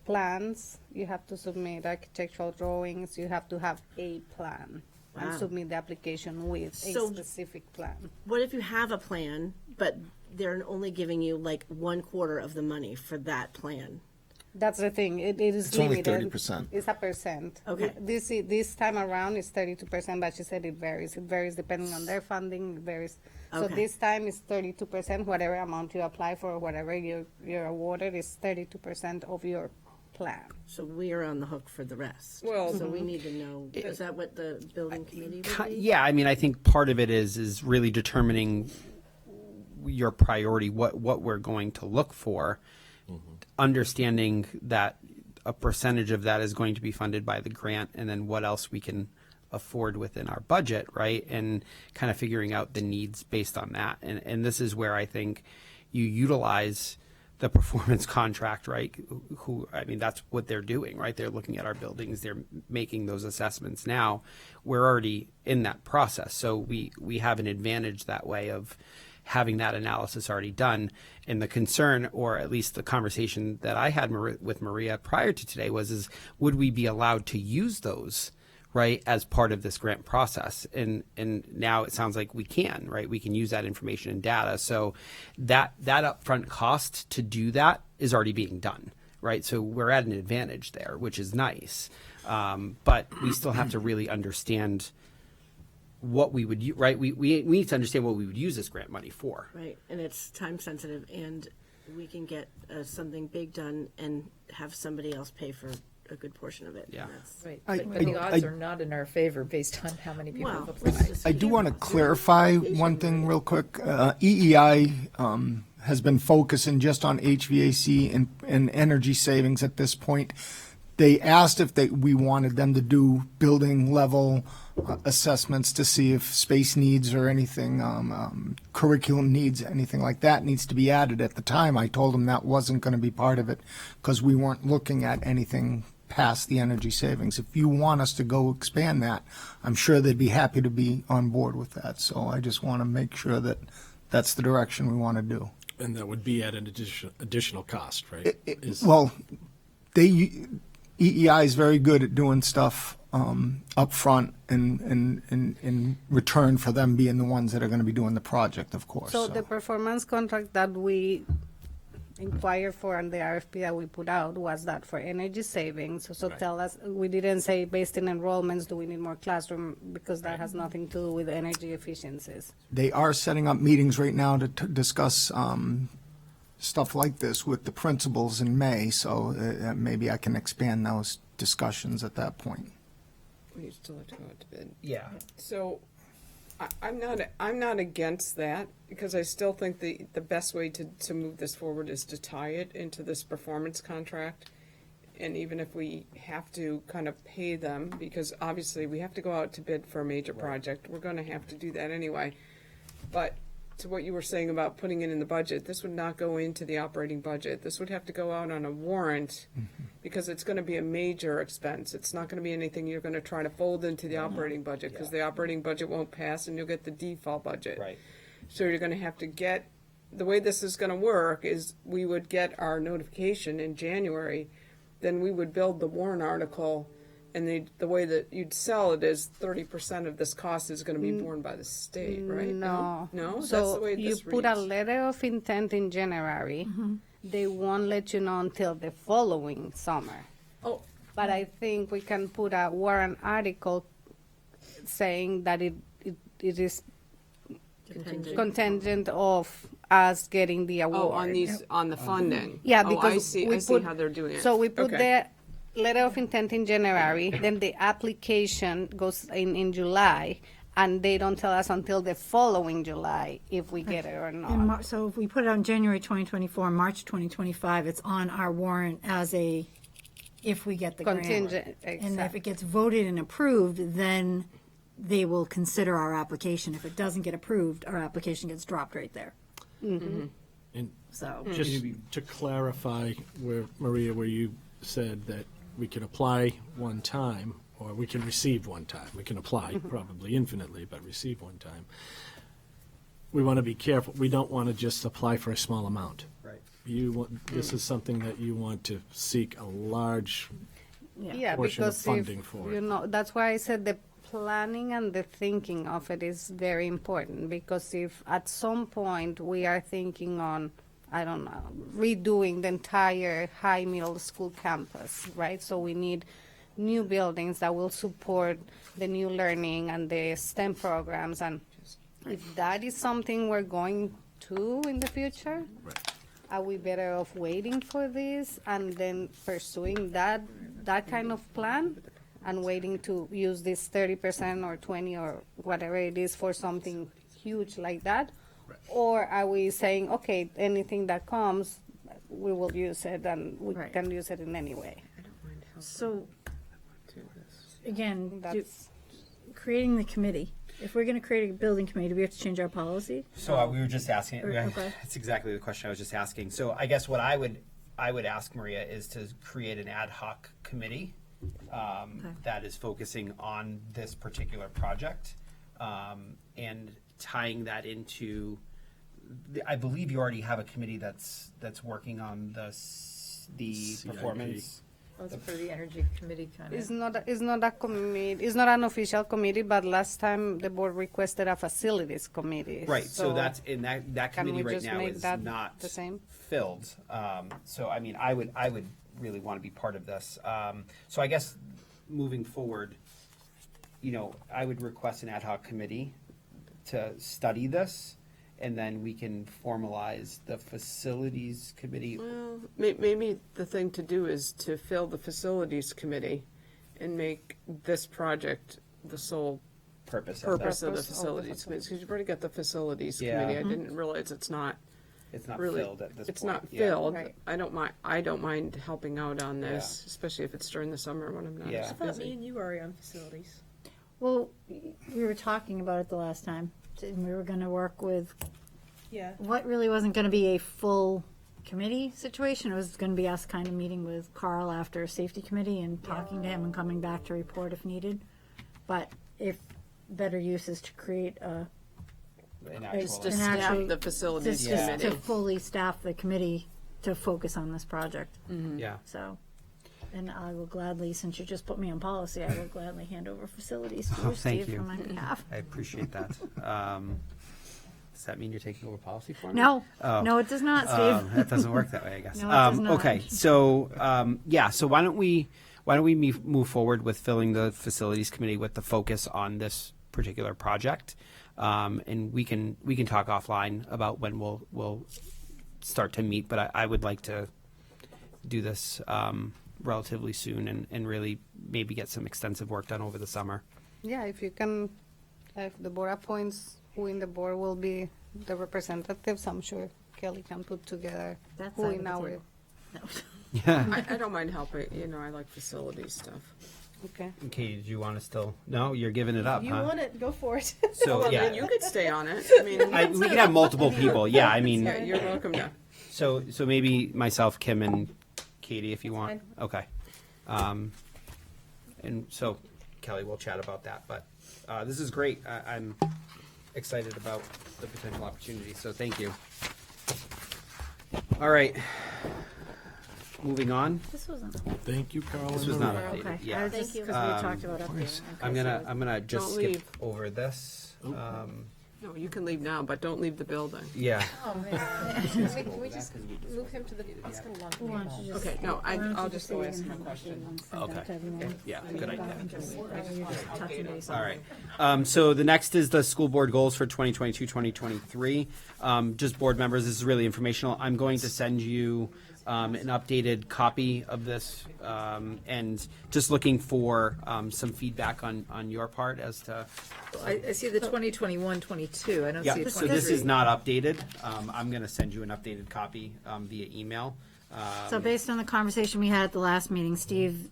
plans, you have to submit architectural drawings, you have to have a plan. And Wow. submit the application with a So- specific plan. What if you have a plan, but they're only giving you like 1/4 of the money for that plan? That's the thing, it is It's only limited. 30%. It's a percent. Okay. This time around is 32%, but she said it varies. It varies depending on their funding, it varies. So Okay. this time is 32%, whatever amount you apply for, whatever you're awarded is 32% of your plan. So we are on the hook for the rest. Well- So we need to know, is that what the building committee would be? Yeah, I mean, I think part of it is really determining your priority, what we're going to look for, understanding that a percentage of that is going to be funded by the grant, and then what else we can afford within our budget, right? And kind of figuring out the needs based on that. And this is where I think you utilize the performance contract, right? I mean, that's what they're doing, right? They're looking at our buildings, they're making those assessments now. We're already in that process. So we have an advantage that way of having that analysis already done. And the concern, or at least the conversation that I had with Maria prior to today was would we be allowed to use those, right, as part of this grant process? And now it sounds like we can, right? We can use that information and data. So that upfront cost to do that is already being done, right? So we're at an advantage there, which is nice. But we still have to really understand what we would, right? We need to understand what we would use this grant money for. Right, and it's time sensitive, and we can get something big done and have somebody else pay for a good portion of it. Yeah. Right, I- but the odds I- are not in our favor based on how many people have Well, applied. I do want to clarify one thing real quick. EEI has been focusing just on HVAC and energy savings at this point. They asked if we wanted them to do building level assessments to see if space needs or anything, curriculum needs, anything like that needs to be added. At the time, I told them that wasn't going to be part of it because we weren't looking at anything past the energy savings. If you want us to go expand that, I'm sure they'd be happy to be on board with that. So I just want to make sure that that's the direction we want to do. And that would be at an additional cost, right? Well, EEI is very good at doing stuff up front in return for them being the ones that are going to be doing the project, of course. So the performance contract that we inquired for and the RFP that we put out was that for energy savings. So Right. tell us, we didn't say based in enrollments, do we need more classroom, because that has nothing to do with energy efficiencies. They are setting up meetings right now to discuss stuff like this with the principals in May, so maybe I can expand those discussions at that point. We still have to go out to bid. Yeah. So I'm not against that because I still think the best way to move this forward is to tie it into this performance contract. And even if we have to kind of pay them, because obviously we have to go out to bid for a major project, we're going to have to do that anyway. But to what you were saying about putting it in the budget, this would not go into the operating budget. This would have to go out on a warrant because it's going to be a major expense. It's not going to be anything you're going to try to fold into the operating budget because the operating budget won't pass and you'll get the default budget. Right. So you're going to have to get, the way this is going to work is we would get our notification in January, then we would build the warrant article, and the way that you'd sell it is 30% of this cost is going to be borne by the state, right? No. No? That's So the way you this put a reads. letter of intent in January. They won't let you know until the following summer. Oh. But I think we can put a warrant article saying that it is contingent of us getting the award. On the funding. Yeah, Oh, because I we see put, how they're doing it. So we put Okay. the letter of intent in January, then the application goes in July, and they don't tell us until the following July if we get it or not. So if we put it on January 2024, March 2025, it's on our warrant as a, if we get the grant. Contingent, And if exactly. it gets voted and approved, then they will consider our application. If it doesn't get approved, our application gets dropped right there. Mm-hmm. And So. just to clarify where, Maria, where you said that we can apply one time, or we can receive one time. We can apply probably infinitely, but receive one time. We want to be careful. We don't want to just apply for a small amount. Right. You want, this is something that you want to seek a large Yeah, portion of because funding if, for. you know, that's why I said the planning and the thinking of it is very important, because if at some point we are thinking on, I don't know, redoing the entire high middle school campus, right? So we need new buildings that will support the new learning and the STEM programs, and if that is something we're going to in the future, are we better off waiting for this and then pursuing that kind of plan and waiting to use this 30% or 20 or whatever it is for something huge like that? Or are we saying, okay, anything that comes, we will use it and we can use it in any way? So, again, That's- creating the committee, if we're going to create a building committee, do we have to change our policy? So we were just asking. Okay. That's exactly the question I was just asking. So I guess what I would ask Maria is to create an ad hoc committee that is focusing on this particular project and tying that into. I believe you already have a committee that's working on the CIP. performance. That's for the energy committee kind of. It's not a committee. It's not an official committee. But last time the board requested a facilities committee. Right. So that's in that can committee we right just now make is that not the same? filled. So I mean, I would really want to be part of this. So I guess moving forward, I would request an ad hoc committee to study this and then we can formalize the facilities committee. Well, maybe the thing to do is to fill the facilities committee and make this project the sole Purpose of the Purpose of the facilities committee, because you've already got the facilities Yeah. committee. I didn't realize it's not really filled at this it's point. not Yeah. filled. Right. I don't mind helping out on this, especially if it's during the summer when I'm not Yeah. as I thought busy. me and you are on facilities. Well, we were talking about it the last time, and we were gonna work with Yeah. what really wasn't gonna be a full committee situation. It was gonna be us kind of meeting with Carl after safety committee and talking to him and coming back to report if needed. But if better use is to create a An It's actual- to an staff actual- the facilities just committee. to fully staff the committee to focus on this project. Yeah. So, and I will gladly, since you just put me on policy, I will gladly hand over facilities to Oh, you, thank Steve, you. on my behalf. I appreciate that. Does that mean you're taking over policy for me? No, Oh. no, it does not, Steve. That doesn't work that way, I guess. No, it does not. Okay, so yeah, so why don't we move forward with filling the facilities committee with the focus on this particular project, and we can talk offline about when we'll start to meet. But I would like to do this relatively soon and really maybe get some extensive work done over the summer. Yeah, if you can, if the board appoints who in the board will be the representatives, I'm sure Kelly can put together That who side in of the our. table. Yeah. I don't mind helping. I like facilities stuff. Okay. Katie, do you want to still? No, you're giving it up, You huh? want it, go for it. So Well, yeah, then you could stay on it. I mean, we can have multiple people. Yeah, I mean, yeah, you're welcome to. so maybe myself, Kim, and Katie, if you want. fine. Okay. And so Kelly, we'll chat about that. But this is great. I'm excited about the potential opportunity. So thank you. All right. Moving on. This wasn't. Thank you, Carl. This and was Marie. not updated. Okay, Yeah. because we talked about updating. I'm gonna just Don't skip leave. over this. No, you can leave now, but don't leave the building. Yeah. Oh, man. Can we just move him to the, it's kind of long. Who wants to just- Okay, no, why don't I'll you just stay go and ask him a have the question. ones sent out Okay. to everyone? Yeah, And good then idea. just- you're just touching base on All it. right. So the next is the school board goals for 2022-2023. Just board members, this is really informational. I'm going to send you an updated copy of this, and just looking for some feedback on your part as to. I see the 2021-22, I don't Yeah, see a so this 23. is not updated. I'm going to send you an updated copy via email. So based on the conversation we had at the last meeting, Steve,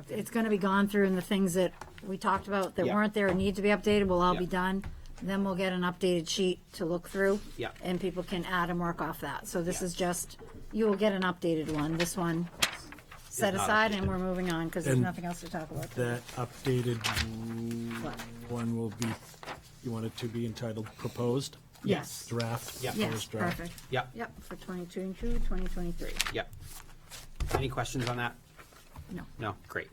it's gonna be gone through, and the things that we talked about that Yeah. weren't there and need to be updated will all Yeah. be done. Then we'll get an updated sheet to look through. Yeah. And people can add and work off that. So this Yeah. is just, you will get an updated one. This one set not aside, and updated. we're moving on, because there's And nothing else to talk about today. That updated one will be, you want it to be entitled proposed? Yes. Draft? Yeah. Yes, Proposed draft. perfect. Yep. Yep, for 2022, 2023. Yep. Any questions on that? No. No, great.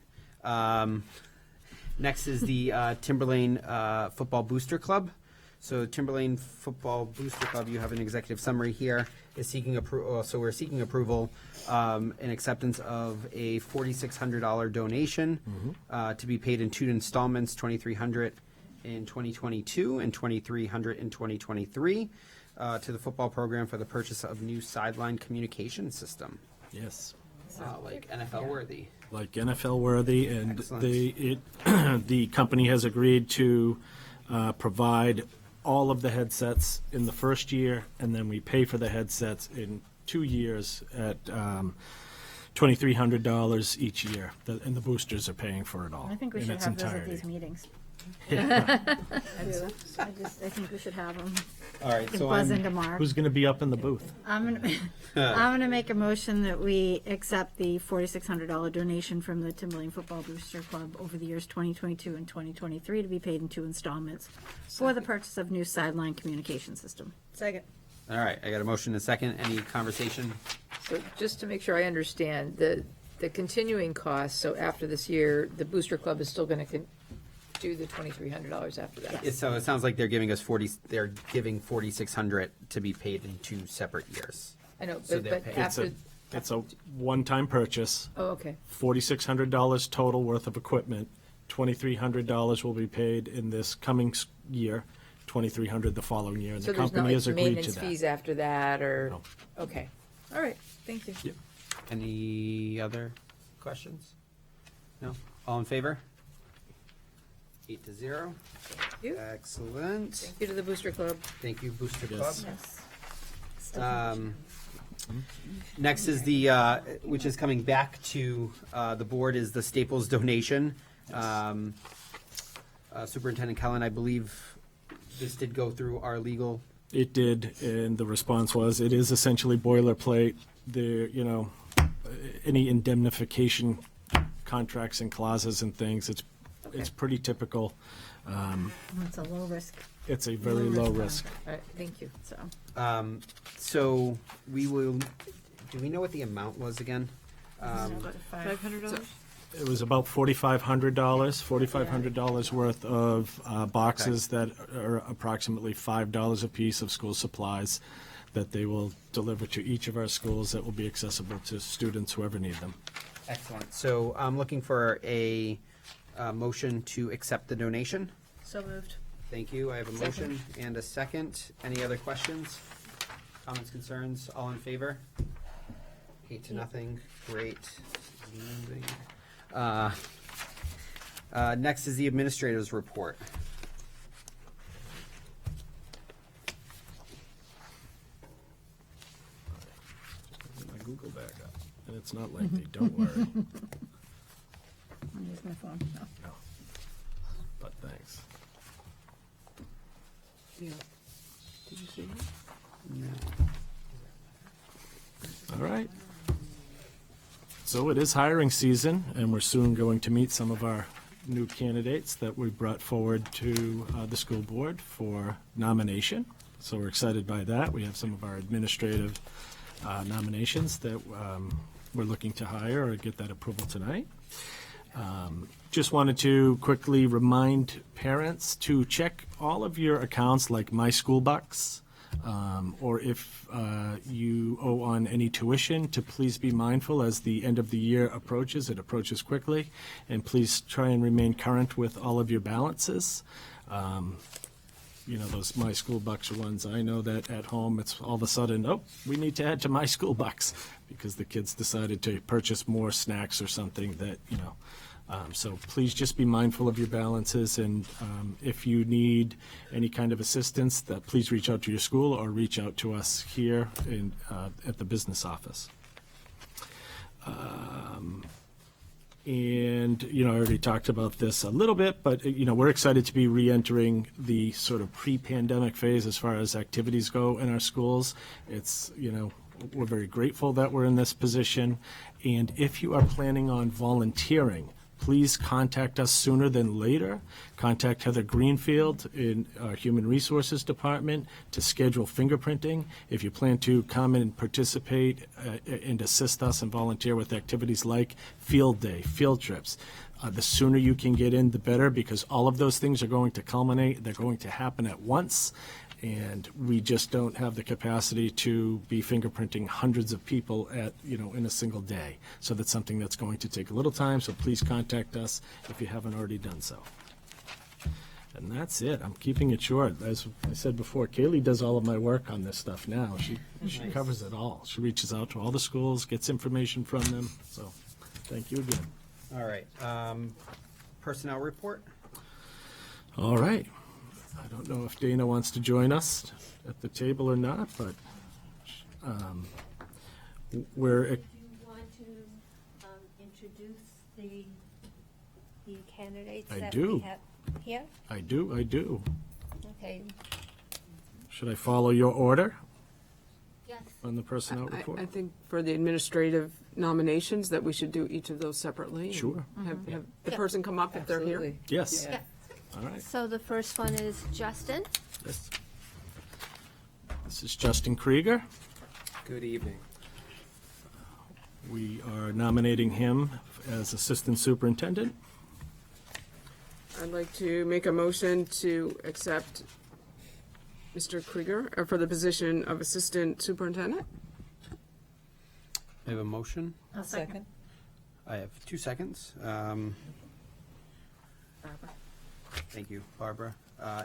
Next is the Timberlane Football Booster Club. So Timberlane Football Booster Club, you have an executive summary here, is seeking approval. So we're seeking approval and acceptance of a $4,600 donation to be paid in 2 installments, $2,300 in 2022 and $2,300 in 2023, to the football program for the purchase of new sideline communication system, Yes. like NFL worthy. Like NFL worthy, and Excellent. the company has agreed to provide all of the headsets in the first year, and then we pay for the headsets in 2 years at $2,300 each year, and the boosters are paying for it all. I think we in should its have those at entirety. these meetings. I think we should have them. All right, Can so buzz I'm, into Mark. Who's going to be up in the booth? I'm gonna make a motion that we accept the $4,600 donation from the Timberlane Football Booster Club over the years 2022 and 2023 to be paid in 2 installments for the purchase of new sideline communication system. Second. all right, I got a motion and a second. Any conversation? So just to make sure I understand, the continuing costs, so after this year, the Booster Club is still going to do the $2,300 after that? So it sounds like they're giving us they're giving 4,600 to be paid in 2 separate years. I know, So but they're paying- after, It's a one-time purchase, oh, okay. $4,600 total worth of equipment. $2,300 will be paid in this coming year. $2,300 the following year, and So the there's not company has like agreed to maintenance that. fees after that, or? No. Okay, all right, thank you. Yep. Any other questions? No? All in favor? 8-0. you. Excellent. Thank you to the Booster Club. Thank you, Booster Club. Yes. Next is the, which is coming back to the board, is the Staples donation. Superintendent Kellen, I believe this did go through our legal. It did, and the response was, it is essentially boilerplate. There, you know, any indemnification contracts and clauses and things, it's pretty typical. It's a low risk. It's a very low risk. All right, thank you. So we will, do we know what the amount was again? $500? It was about $4,500 worth of boxes that are approximately $5 a piece of school supplies that they will deliver to each of our schools that will be accessible to students, whoever need them. Excellent. So I'm looking for a motion to accept the donation. So moved. Thank you. I have a motion and a second. Any other questions, comments, concerns? All in favor? 8-0. Great. Moving. Next is the administrator's report. My Google back up, and it's not lengthy, don't worry. I'll use my phone. No. No. But thanks. Yeah. Did you see it? All right. So it is hiring season, and we're soon going to meet some of our new candidates that we brought forward to the school board for nomination. So we're excited by that. We have some of our administrative nominations that we're looking to hire or get that approval tonight. Just wanted to quickly remind parents to check all of your accounts like My School Bucks, or if you owe on any tuition, to please be mindful as the end of the year approaches. It approaches quickly, and please try and remain current with all of your balances. You know, those My School Bucks are ones I know that at home it's all of a sudden, oh, we need to add to My School Bucks because the kids decided to purchase more snacks or something that, you know. So please just be mindful of your balances, and if you need any kind of assistance, that please reach out to your school or reach out to us here in, at the business office. And, you know, I already talked about this a little bit, but, you know, we're excited to be re-entering the sort of pre-pandemic phase as far as activities go in our schools. It's, you know, we're very grateful that we're in this position. And if you are planning on volunteering, please contact us sooner than later. Contact Heather Greenfield in our Human Resources Department to schedule fingerprinting. If you plan to come and participate and assist us and volunteer with activities like field day, field trips, the sooner you can get in, the better, because all of those things are going to culminate. They're going to happen at once. And we just don't have the capacity to be fingerprinting hundreds of people at, you know, in a single day. So that's something that's going to take a little time, so please contact us if you haven't already done so. And that's it. I'm keeping it short. As I said before, Kaylee does all of my work on this stuff now. She covers it all. She reaches out to all the schools, gets information from them. So thank you again. All right. Personnel report? All right. I don't know if Dana wants to join us at the table or not, but we're. Do you want to introduce the candidates I that do. we have here? I do. Okay. Should I follow your order Yes. on the personnel report? I think for the administrative nominations that we should do each of those separately. and Sure. Have the person come up if they're here. Absolutely. Yes. Yeah. All right. So the first one is Justin. Yes. This is Justin Krieger. Good evening. We are nominating him as Assistant Superintendent. I'd like to make a motion to accept Mr. Krieger for the position of Assistant Superintendent. I have a motion. I'll second. I have 2 seconds. Thank you, Barbara.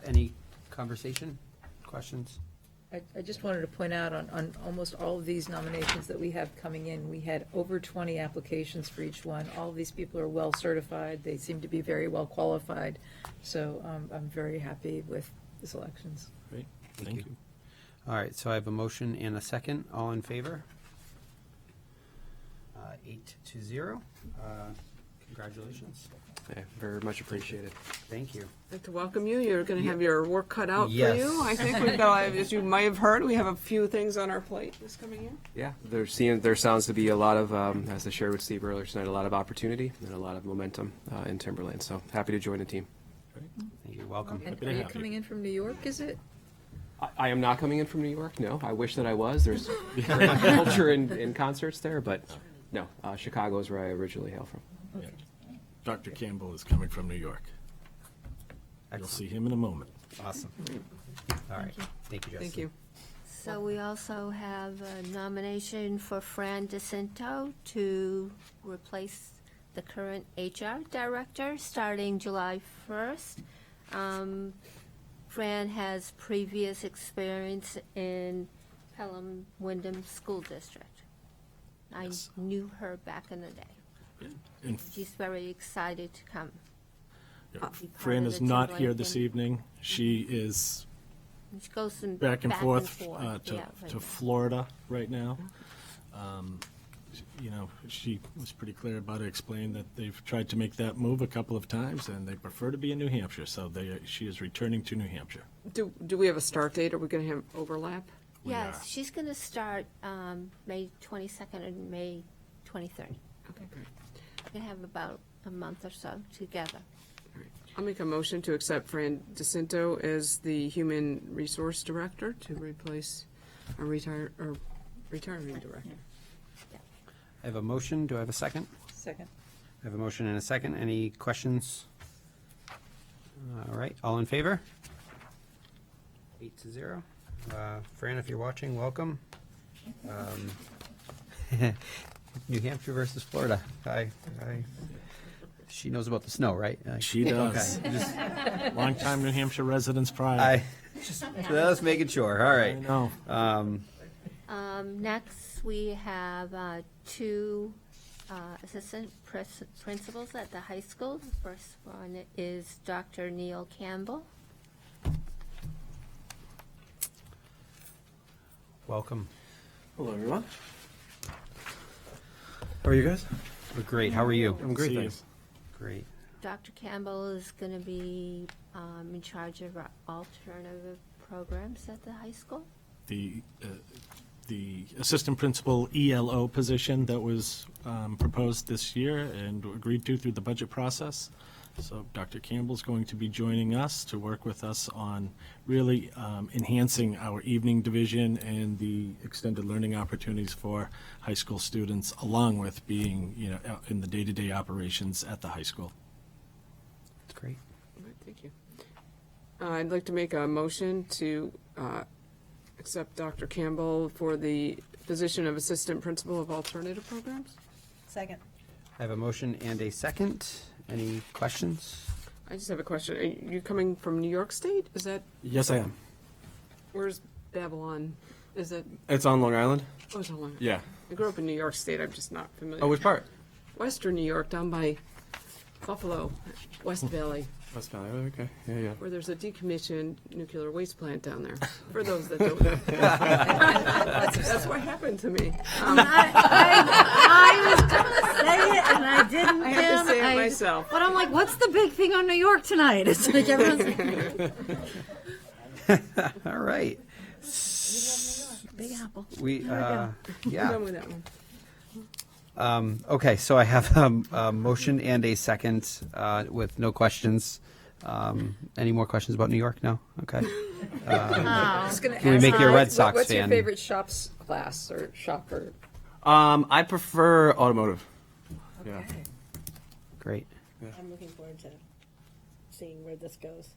Any conversation, questions? I just wanted to point out on almost all of these nominations that we have coming in, we had over 20 applications for each one. All of these people are well certified. They seem to be very well qualified. So I'm very happy with the selections. Great, thank you. All right, so I have a motion and a second. All in favor? 8-0. Congratulations. Yeah, very much appreciated. Thank you. I'd like to welcome you. You're going to have your work cut out Yes. for you. I think we've got, as you might have heard, we have a few things on our plate this coming year. Yeah, there sounds to be a lot of, as I shared with Steve earlier tonight, a lot of opportunity and a lot of momentum in Timberland. So happy to join the team. Thank you. Welcome. And are you coming in from New York, is it? I am not coming in from New York. No, I wish that I was. There's great culture in concerts there, but no, Chicago is where I originally hail from. Yeah. Dr. Campbell is coming from New York. You'll see him in a moment. Awesome. All right. Thank you, Justin. Thank you. So we also have a nomination for Fran DeCinto to replace the current HR director starting July 1st. Fran has previous experience in Pelham Wyndham School District. I knew her back in the day. And She's very excited to come. Fran is not here this evening. She is She goes back and forth yeah, to Florida right now. You know, she was pretty clear about it, explained that they've tried to make that move a couple of times, and they prefer to be in New Hampshire, so she is returning to New Hampshire. Do we have a start date? Are we going to have overlap? Yes, she's going to start May 22nd and May 23rd. Okay, great. We're going to have about a month or so together. I'll make a motion to accept Fran DeCinto as the Human Resource Director to replace our retiring director. I have a motion. Do I have a second? Second. I have a motion and a second. Any questions? All right. All in favor? 8-0. Fran, if you're watching, welcome. New Hampshire versus Florida. She knows about the snow, right? She does. Okay. Just Longtime New Hampshire residence pride. just making sure. All right. I know. Next, we have two assistant principals at the high school. The first one is Dr. Neil Campbell. Welcome. Hello, everyone. How are you guys? We're great. How are you? I'm great, thanks. Great. Dr. Campbell is going to be in charge of our alternative programs at the high school. The assistant principal ELO position that was proposed this year and agreed to through the budget process. So Dr. Campbell's going to be joining us to work with us on really enhancing our evening division and the extended learning opportunities for high school students, along with being, in the day-to-day operations at the high school. That's great. All right, thank you. I'd like to make a motion to accept Dr. Campbell for the position of Assistant Principal of Alternative Programs. Second. I have a motion and a second. Any questions? I just have a question. Are you coming from New York State? Is that, Yes, I am. where's Babylon? Is it, It's on Long Island? oh, it's on Long Island. Yeah. I grew up in New York State. I'm just not familiar. Oh, which part? Western New York, down by Buffalo, West Valley, West Valley. Oh, okay. Yeah. where there's a decommissioned nuclear waste plant down there, for those that don't know. That's what happened to me. I was gonna say it and I didn't. I had to Kim. say it myself. But I'm like, what's the big thing on New York tonight? It's like everyone's All right. Big Apple. We, I'm yeah. done with that one. Okay, so I have a motion and a second with no questions. Any more questions about New York? No? Okay. I was gonna Can we ask, make you a Red Sox what's your fan? favorite shops class or shopper? I prefer automotive. Yeah. Great. I'm looking forward to seeing where this goes.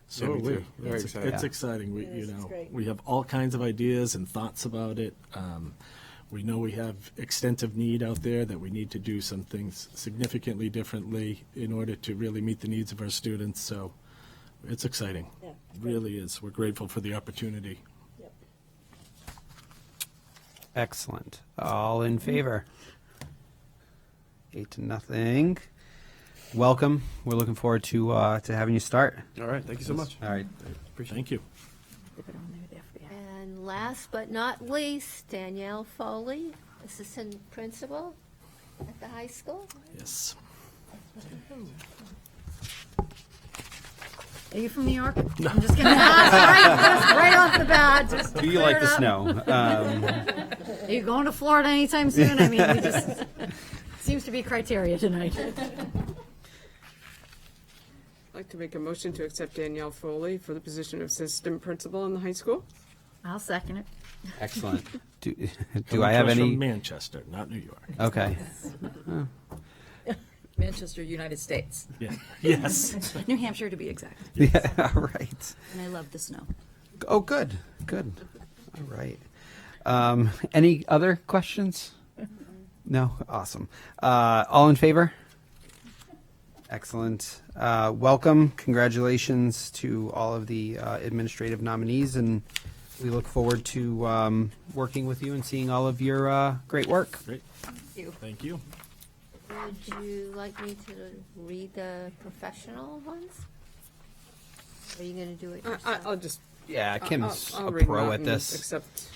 So Yeah, are me we. too. Very excited. It's exciting. We, It is. It's great. we have all kinds of ideas and thoughts about it. We know we have extensive need out there, that we need to do some things significantly differently in order to really meet the needs of our students. So It's exciting. Yeah. It really is. We're grateful for the opportunity. Excellent. All in favor? 8-0. Welcome. We're looking forward to having you start. All right, thank you so much. All right. Thank you. And last but not least, Danielle Foley, Assistant Principal at the high school. Yes. Are you from New York? I'm just gonna ask right off the bat. Just Do you clear like it the up. snow? Are you going to Florida anytime soon? I mean, we just seems to be criteria tonight. I'd like to make a motion to accept Danielle Foley for the position of assistant principal in the high school. I'll second it. Excellent. Do Coming I have to us any? from Manchester, not New York. Okay. Manchester, United States. Yeah. Yes. New Hampshire, to be exact. Yeah. All right. And I love the snow. Oh, good. Good. All right. Any other questions? No? Awesome. All in favor? Excellent. Welcome. Congratulations to all of the administrative nominees, and we look forward to working with you and seeing all of your great work. Great. Thank you. Would you like me to read the professional ones? Or are you gonna do it yourself? I'll just. Yeah, Kim's I'll a read pro them out at and this. Accept.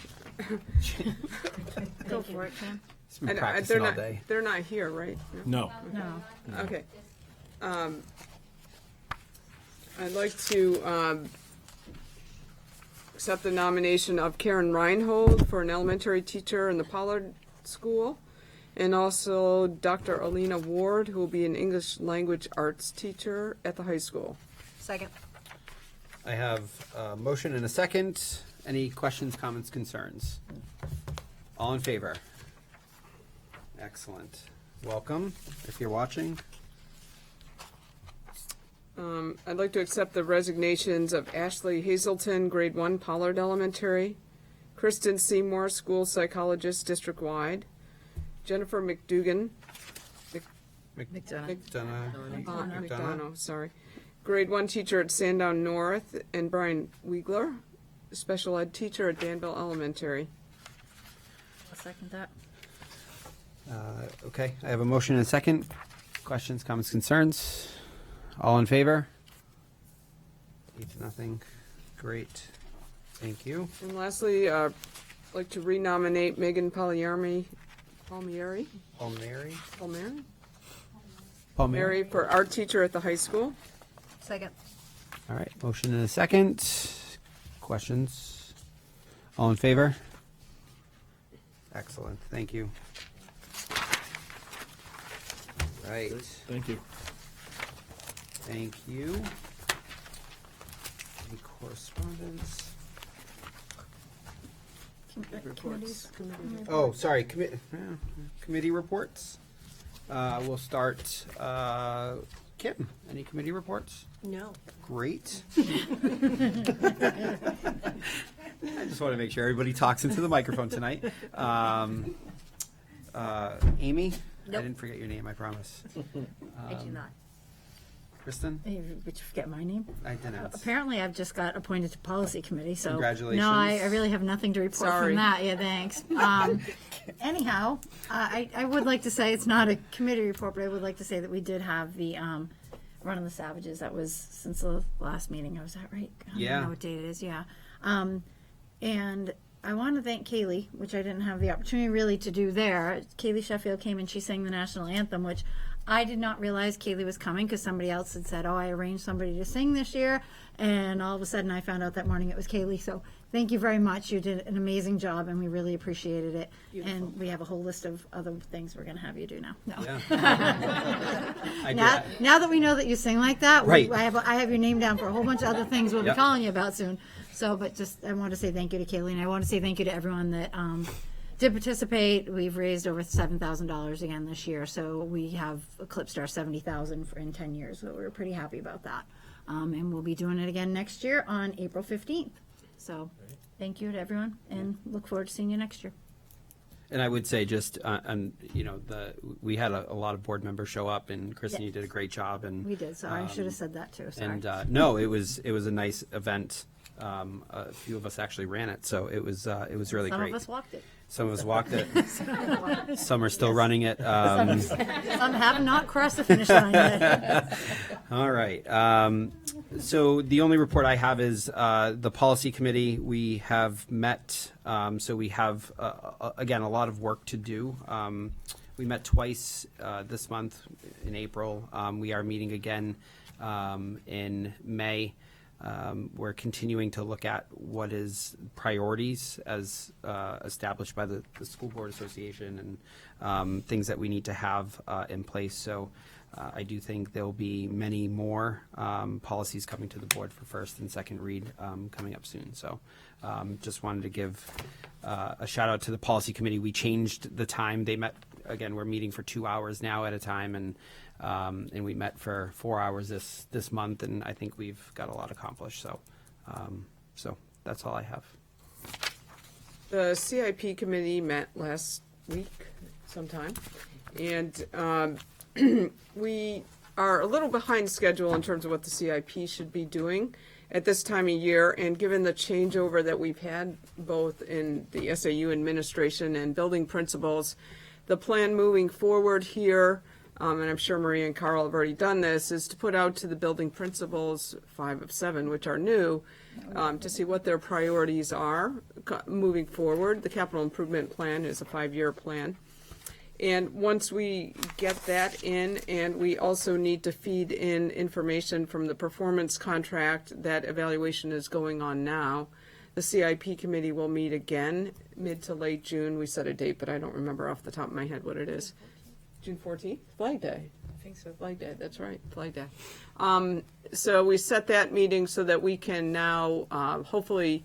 Go for it, Kim. He's been they're practicing all not. day. They're not here, right? No. No. Okay. I'd like to accept the nomination of Karen Reinhold for an elementary teacher in the Pollard School, and also Dr. Alina Ward, who will be an English language arts teacher at the high school. Second. I have a motion and a second. Any questions, comments, concerns? All in favor? Excellent. Welcome, if you're watching. I'd like to accept the resignations of Ashley Hazelton, grade 1, Pollard Elementary, Kristen Seymour, school psychologist, district-wide, Jennifer McDougan, McDonough, sorry, grade 1 teacher at Sandown North, and Brian Wiegler, special ed teacher at Danville Elementary. I'll second that. Okay, I have a motion and a second. Questions, comments, concerns? All in favor? 8-0. Great. Thank you. And lastly, I'd like to renominate Megan Palmieri for art teacher at the high school. Second. All right, motion and a second. Questions? All in favor? Excellent, thank you. Right. Thank you. Thank you. Any correspondence? Reports. Oh, sorry, committee reports. We'll start, Kim, any committee reports? No. Great. I just want to make sure everybody talks into the microphone tonight. Amy? I Nope. didn't forget your name, I promise. I do not. Kristen? Hey, did you forget my name? I didn't. Apparently, I've just got appointed to policy committee, so. Congratulations. No, I really have nothing to report Sorry. from that. Yeah, thanks. Anyhow, I would like to say, it's not a committee report, but I would like to say that we did have the Run of the Savages. That was since the last meeting. Was that right? I don't Yeah. know what date it is, yeah. And I want to thank Kaylee, which I didn't have the opportunity really to do there. Kaylee Sheffield came and she sang the national anthem, which I did not realize Kaylee was coming because somebody else had said, oh, I arranged somebody to sing this year. And all of a sudden I found out that morning it was Kaylee. So thank you very much. You did an amazing job and we really appreciated it. Beautiful. And we have a whole list of other things we're going to have you do now. No. Yeah. Now that we know that you sing like that, Right. I have your name down for a whole bunch of other things we'll Yep. be calling you about soon. So, but just, I want to say thank you to Kaylee, and I want to say thank you to everyone that did participate. We've raised over $7,000 again this year, so we have eclipsed our $70,000 in 10 years, so we're pretty happy about that. And we'll be doing it again next year on April 15th. So, thank you to everyone, and look forward to seeing you next year. And I would say just, we had a lot of board members show up, and Kristen, you did a great job. And We did, sorry, I should have said that too, sorry. And no, it was a nice event. A few of us actually ran it, so it was really great. Some of us walked it. Some of us walked it. Some are still running it. Some have not crossed the finish line yet. All right. So the only report I have is the policy committee. We have met, so we have, again, a lot of work to do. We met twice this month in April. We are meeting again in May. We're continuing to look at what is priorities as established by the School Board Association and things that we need to have in place. So I do think there'll be many more policies coming to the board for first and second read coming up soon. So just wanted to give a shout out to the policy committee. We changed the time they met. Again, we're meeting for 2 hours now at a time, and we met for 4 hours this month, and I think we've got a lot accomplished. So, so that's all I have. The CIP committee met last week sometime, and we are a little behind schedule in terms of what the CIP should be doing at this time of year, and given the changeover that we've had both in the SAU administration and building principals, the plan moving forward here, and I'm sure Maria and Carl have already done this, is to put out to the building principals, 5 of 7, which are new, to see what their priorities are moving forward. The capital improvement plan is a 5-year plan. And once we get that in, and we also need to feed in information from the performance contract, that evaluation is going on now. The CIP committee will meet again mid to late June. We set a date, but I don't remember off the top of my head what it is. June 14th? Flag Day. I think so. Flag Day, that's right, Flag Day. So we set that meeting so that we can now hopefully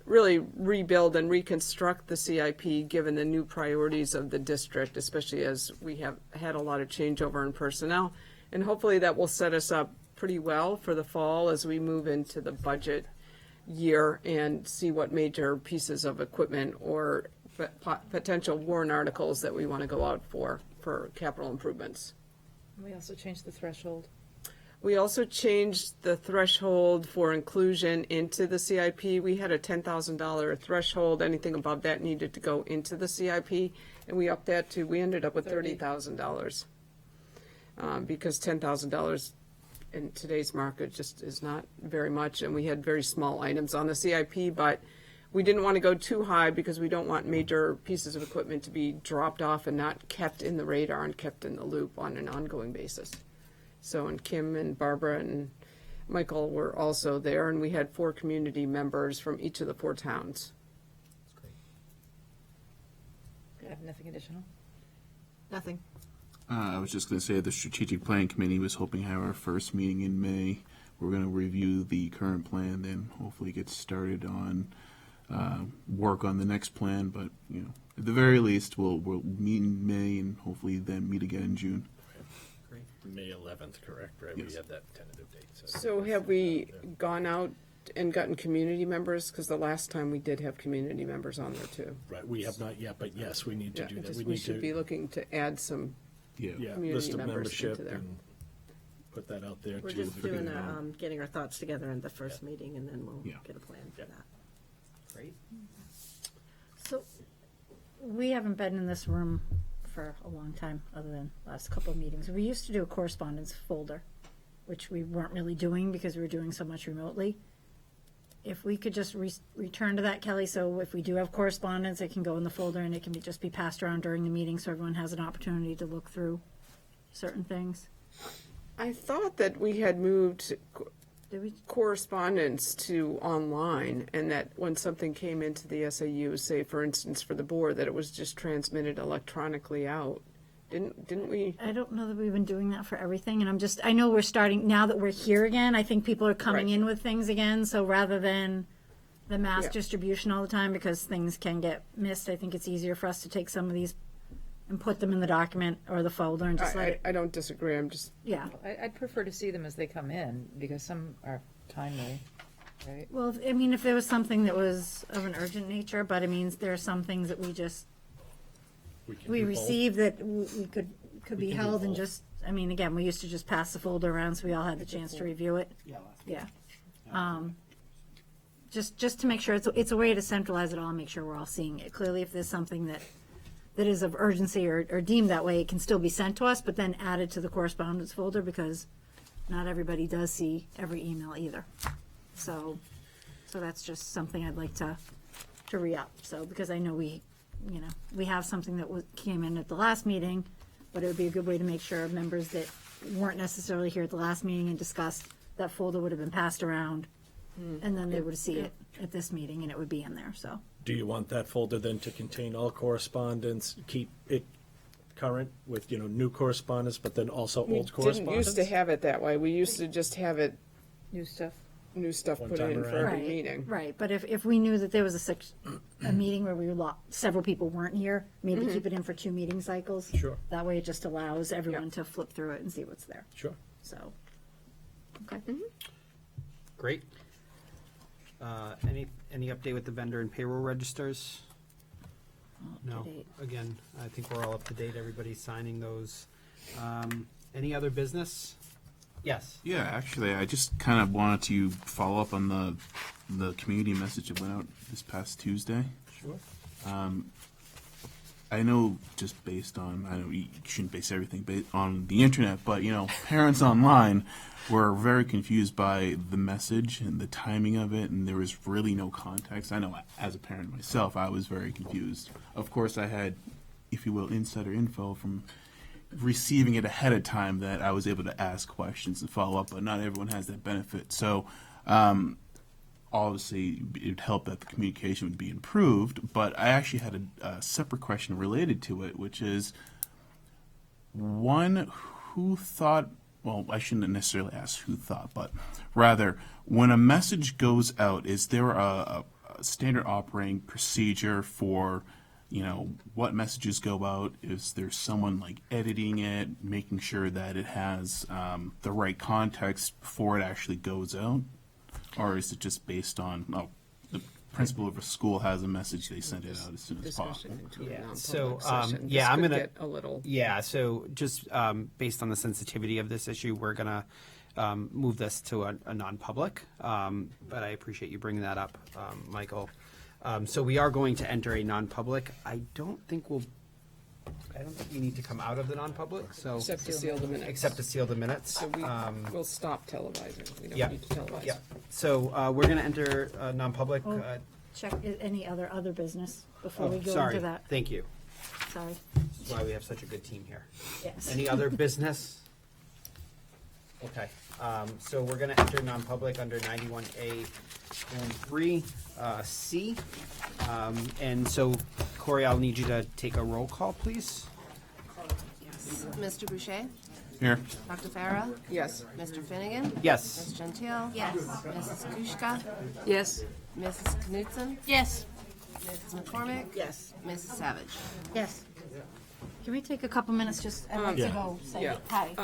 really rebuild and reconstruct the CIP given the new priorities of the district, especially as we have had a lot of changeover in personnel. And hopefully that will set us up pretty well for the fall as we move into the budget year and see what major pieces of equipment or potential warrant articles that we want to go out for capital improvements. We also changed the threshold. We also changed the threshold for inclusion into the CIP. We had a $10,000 threshold. Anything above that needed to go into the CIP, and we upped that to, we ended up with $30,000. Because $10,000 in today's market just is not very much, and we had very small items on the CIP, but we didn't want to go too high because we don't want major pieces of equipment to be dropped off and not kept in the radar and kept in the loop on an ongoing basis. So, and Kim and Barbara and Michael were also there, and we had 4 community members from each of the 4 towns. I have nothing additional. Nothing. I was just going to say the strategic planning committee was hoping to have our first meeting in May. We're going to review the current plan, then hopefully get started on work on the next plan. But at the very least, we'll meet in May and hopefully then meet again in June. Great. May 11th, correct? Right. Yes. We have that tentative date. So have we gone out and gotten community members? Because the last time we did have community members on there too. Right. We have not yet, but yes, we need to do that. We should be looking to add some community list of members membership into there. and put that out there. We're to just doing the getting our thoughts together in the first meeting, and then we'll get a plan for that. Great. So, we haven't been in this room for a long time, other than last couple of meetings. We used to do a correspondence folder, which we weren't really doing because we were doing so much remotely. If we could just return to that, Kelly, so if we do have correspondence, it can go in the folder and it can just be passed around during the meeting so everyone has an opportunity to look through certain things. I thought that we had moved correspondence to online, and that when something came into the SAU, say for instance for the board, that it was just transmitted electronically out. Didn't we? I don't know that we've been doing that for everything, and I know we're starting, now that we're here again, I think people are coming in with things again, so rather than the mass distribution all the time, because things can get missed, I think it's easier for us to take some of these and put them in the document or the folder and just let it. I don't disagree, I'm just. Yeah. I'd prefer to see them as they come in, because some are timely, right? Well, I mean, if there was something that was of an urgent nature, but I mean, there are some things that we just we received that we could be held and just, I mean, again, we used to just pass the folder around so we all had the chance to review it. Yeah. Just to make sure, it's a way to centralize it all and make sure we're all seeing it. Clearly, if there's something that is of urgency or deemed that way, it can still be sent to us, but then added to the correspondence folder, because not everybody does see every email either. So that's just something I'd like to re-up. So, because I know we have something that came in at the last meeting, but it would be a good way to make sure members that weren't necessarily here at the last meeting and discussed, that folder would have been passed around, and then they would see it at this meeting, and it would be in there, so. Do you want that folder then to contain all correspondence, keep it current with, new correspondence, but then also We old didn't correspondence? used to have it that way. We used to just have it, New stuff. new stuff One put time in for around. every meeting. Right, but if we knew that there was a meeting where several people weren't here, maybe keep it in for 2 meeting cycles. Sure. That way it just allows everyone to flip through it and see what's there. Sure. So, okay. Great. Any update with the vendor and payroll registers? No. date. Again, I think we're all up to date. Everybody's signing those. Any other business? Yes. Yeah, actually, I just kind of wanted to follow up on the community message that went out this past Tuesday. Sure. I know just based on, I know you shouldn't base everything on the internet, but, parents online were very confused by the message and the timing of it, and there was really no context. I know as a parent myself, I was very confused. Of course, I had, if you will, insider info from receiving it ahead of time that I was able to ask questions and follow up, but not everyone has that benefit. So, obviously, it would help that the communication would be improved, but I actually had a separate question related to it, which is, one, who thought, well, I shouldn't necessarily ask who thought, but rather, when a message goes out, is there a standard operating procedure for, what messages go out? Is there someone like editing it, making sure that it has the right context before it actually goes out? Or is it just based on, the principal of a school has a message, they send it out as soon as possible? So, This I'm could gonna get a little. Yeah, so just based on the sensitivity of this issue, we're gonna move this to a non-public. But I appreciate you bringing that up, Michael. So we are going to enter a non-public. I don't think we need to come out of the non-public. So Except to seal the minutes. Except to seal the minutes. So we'll stop televising. We don't Yeah. need to televise. Yeah. So we're gonna enter non-public. Oh, check any other business before we go Sorry. into that. Thank you. Sorry. That's why we have such a good team here. Yes. Any other business? Okay, so we're gonna enter non-public under 91A and 3C. And so Corey, I'll need you to take a roll call, please. Mr. Boucher? Here. Dr. Farah? Yes. Mr. Finnegan? Yes. Ms. Gentile? Yes. Mrs. Kushka? Yes. Mrs. Knutson? Yes. Mrs. McCormick? Yes. Mrs. Savage? Yes. Can we take a couple minutes, just, I'd like to Yeah. go say Yeah. hi.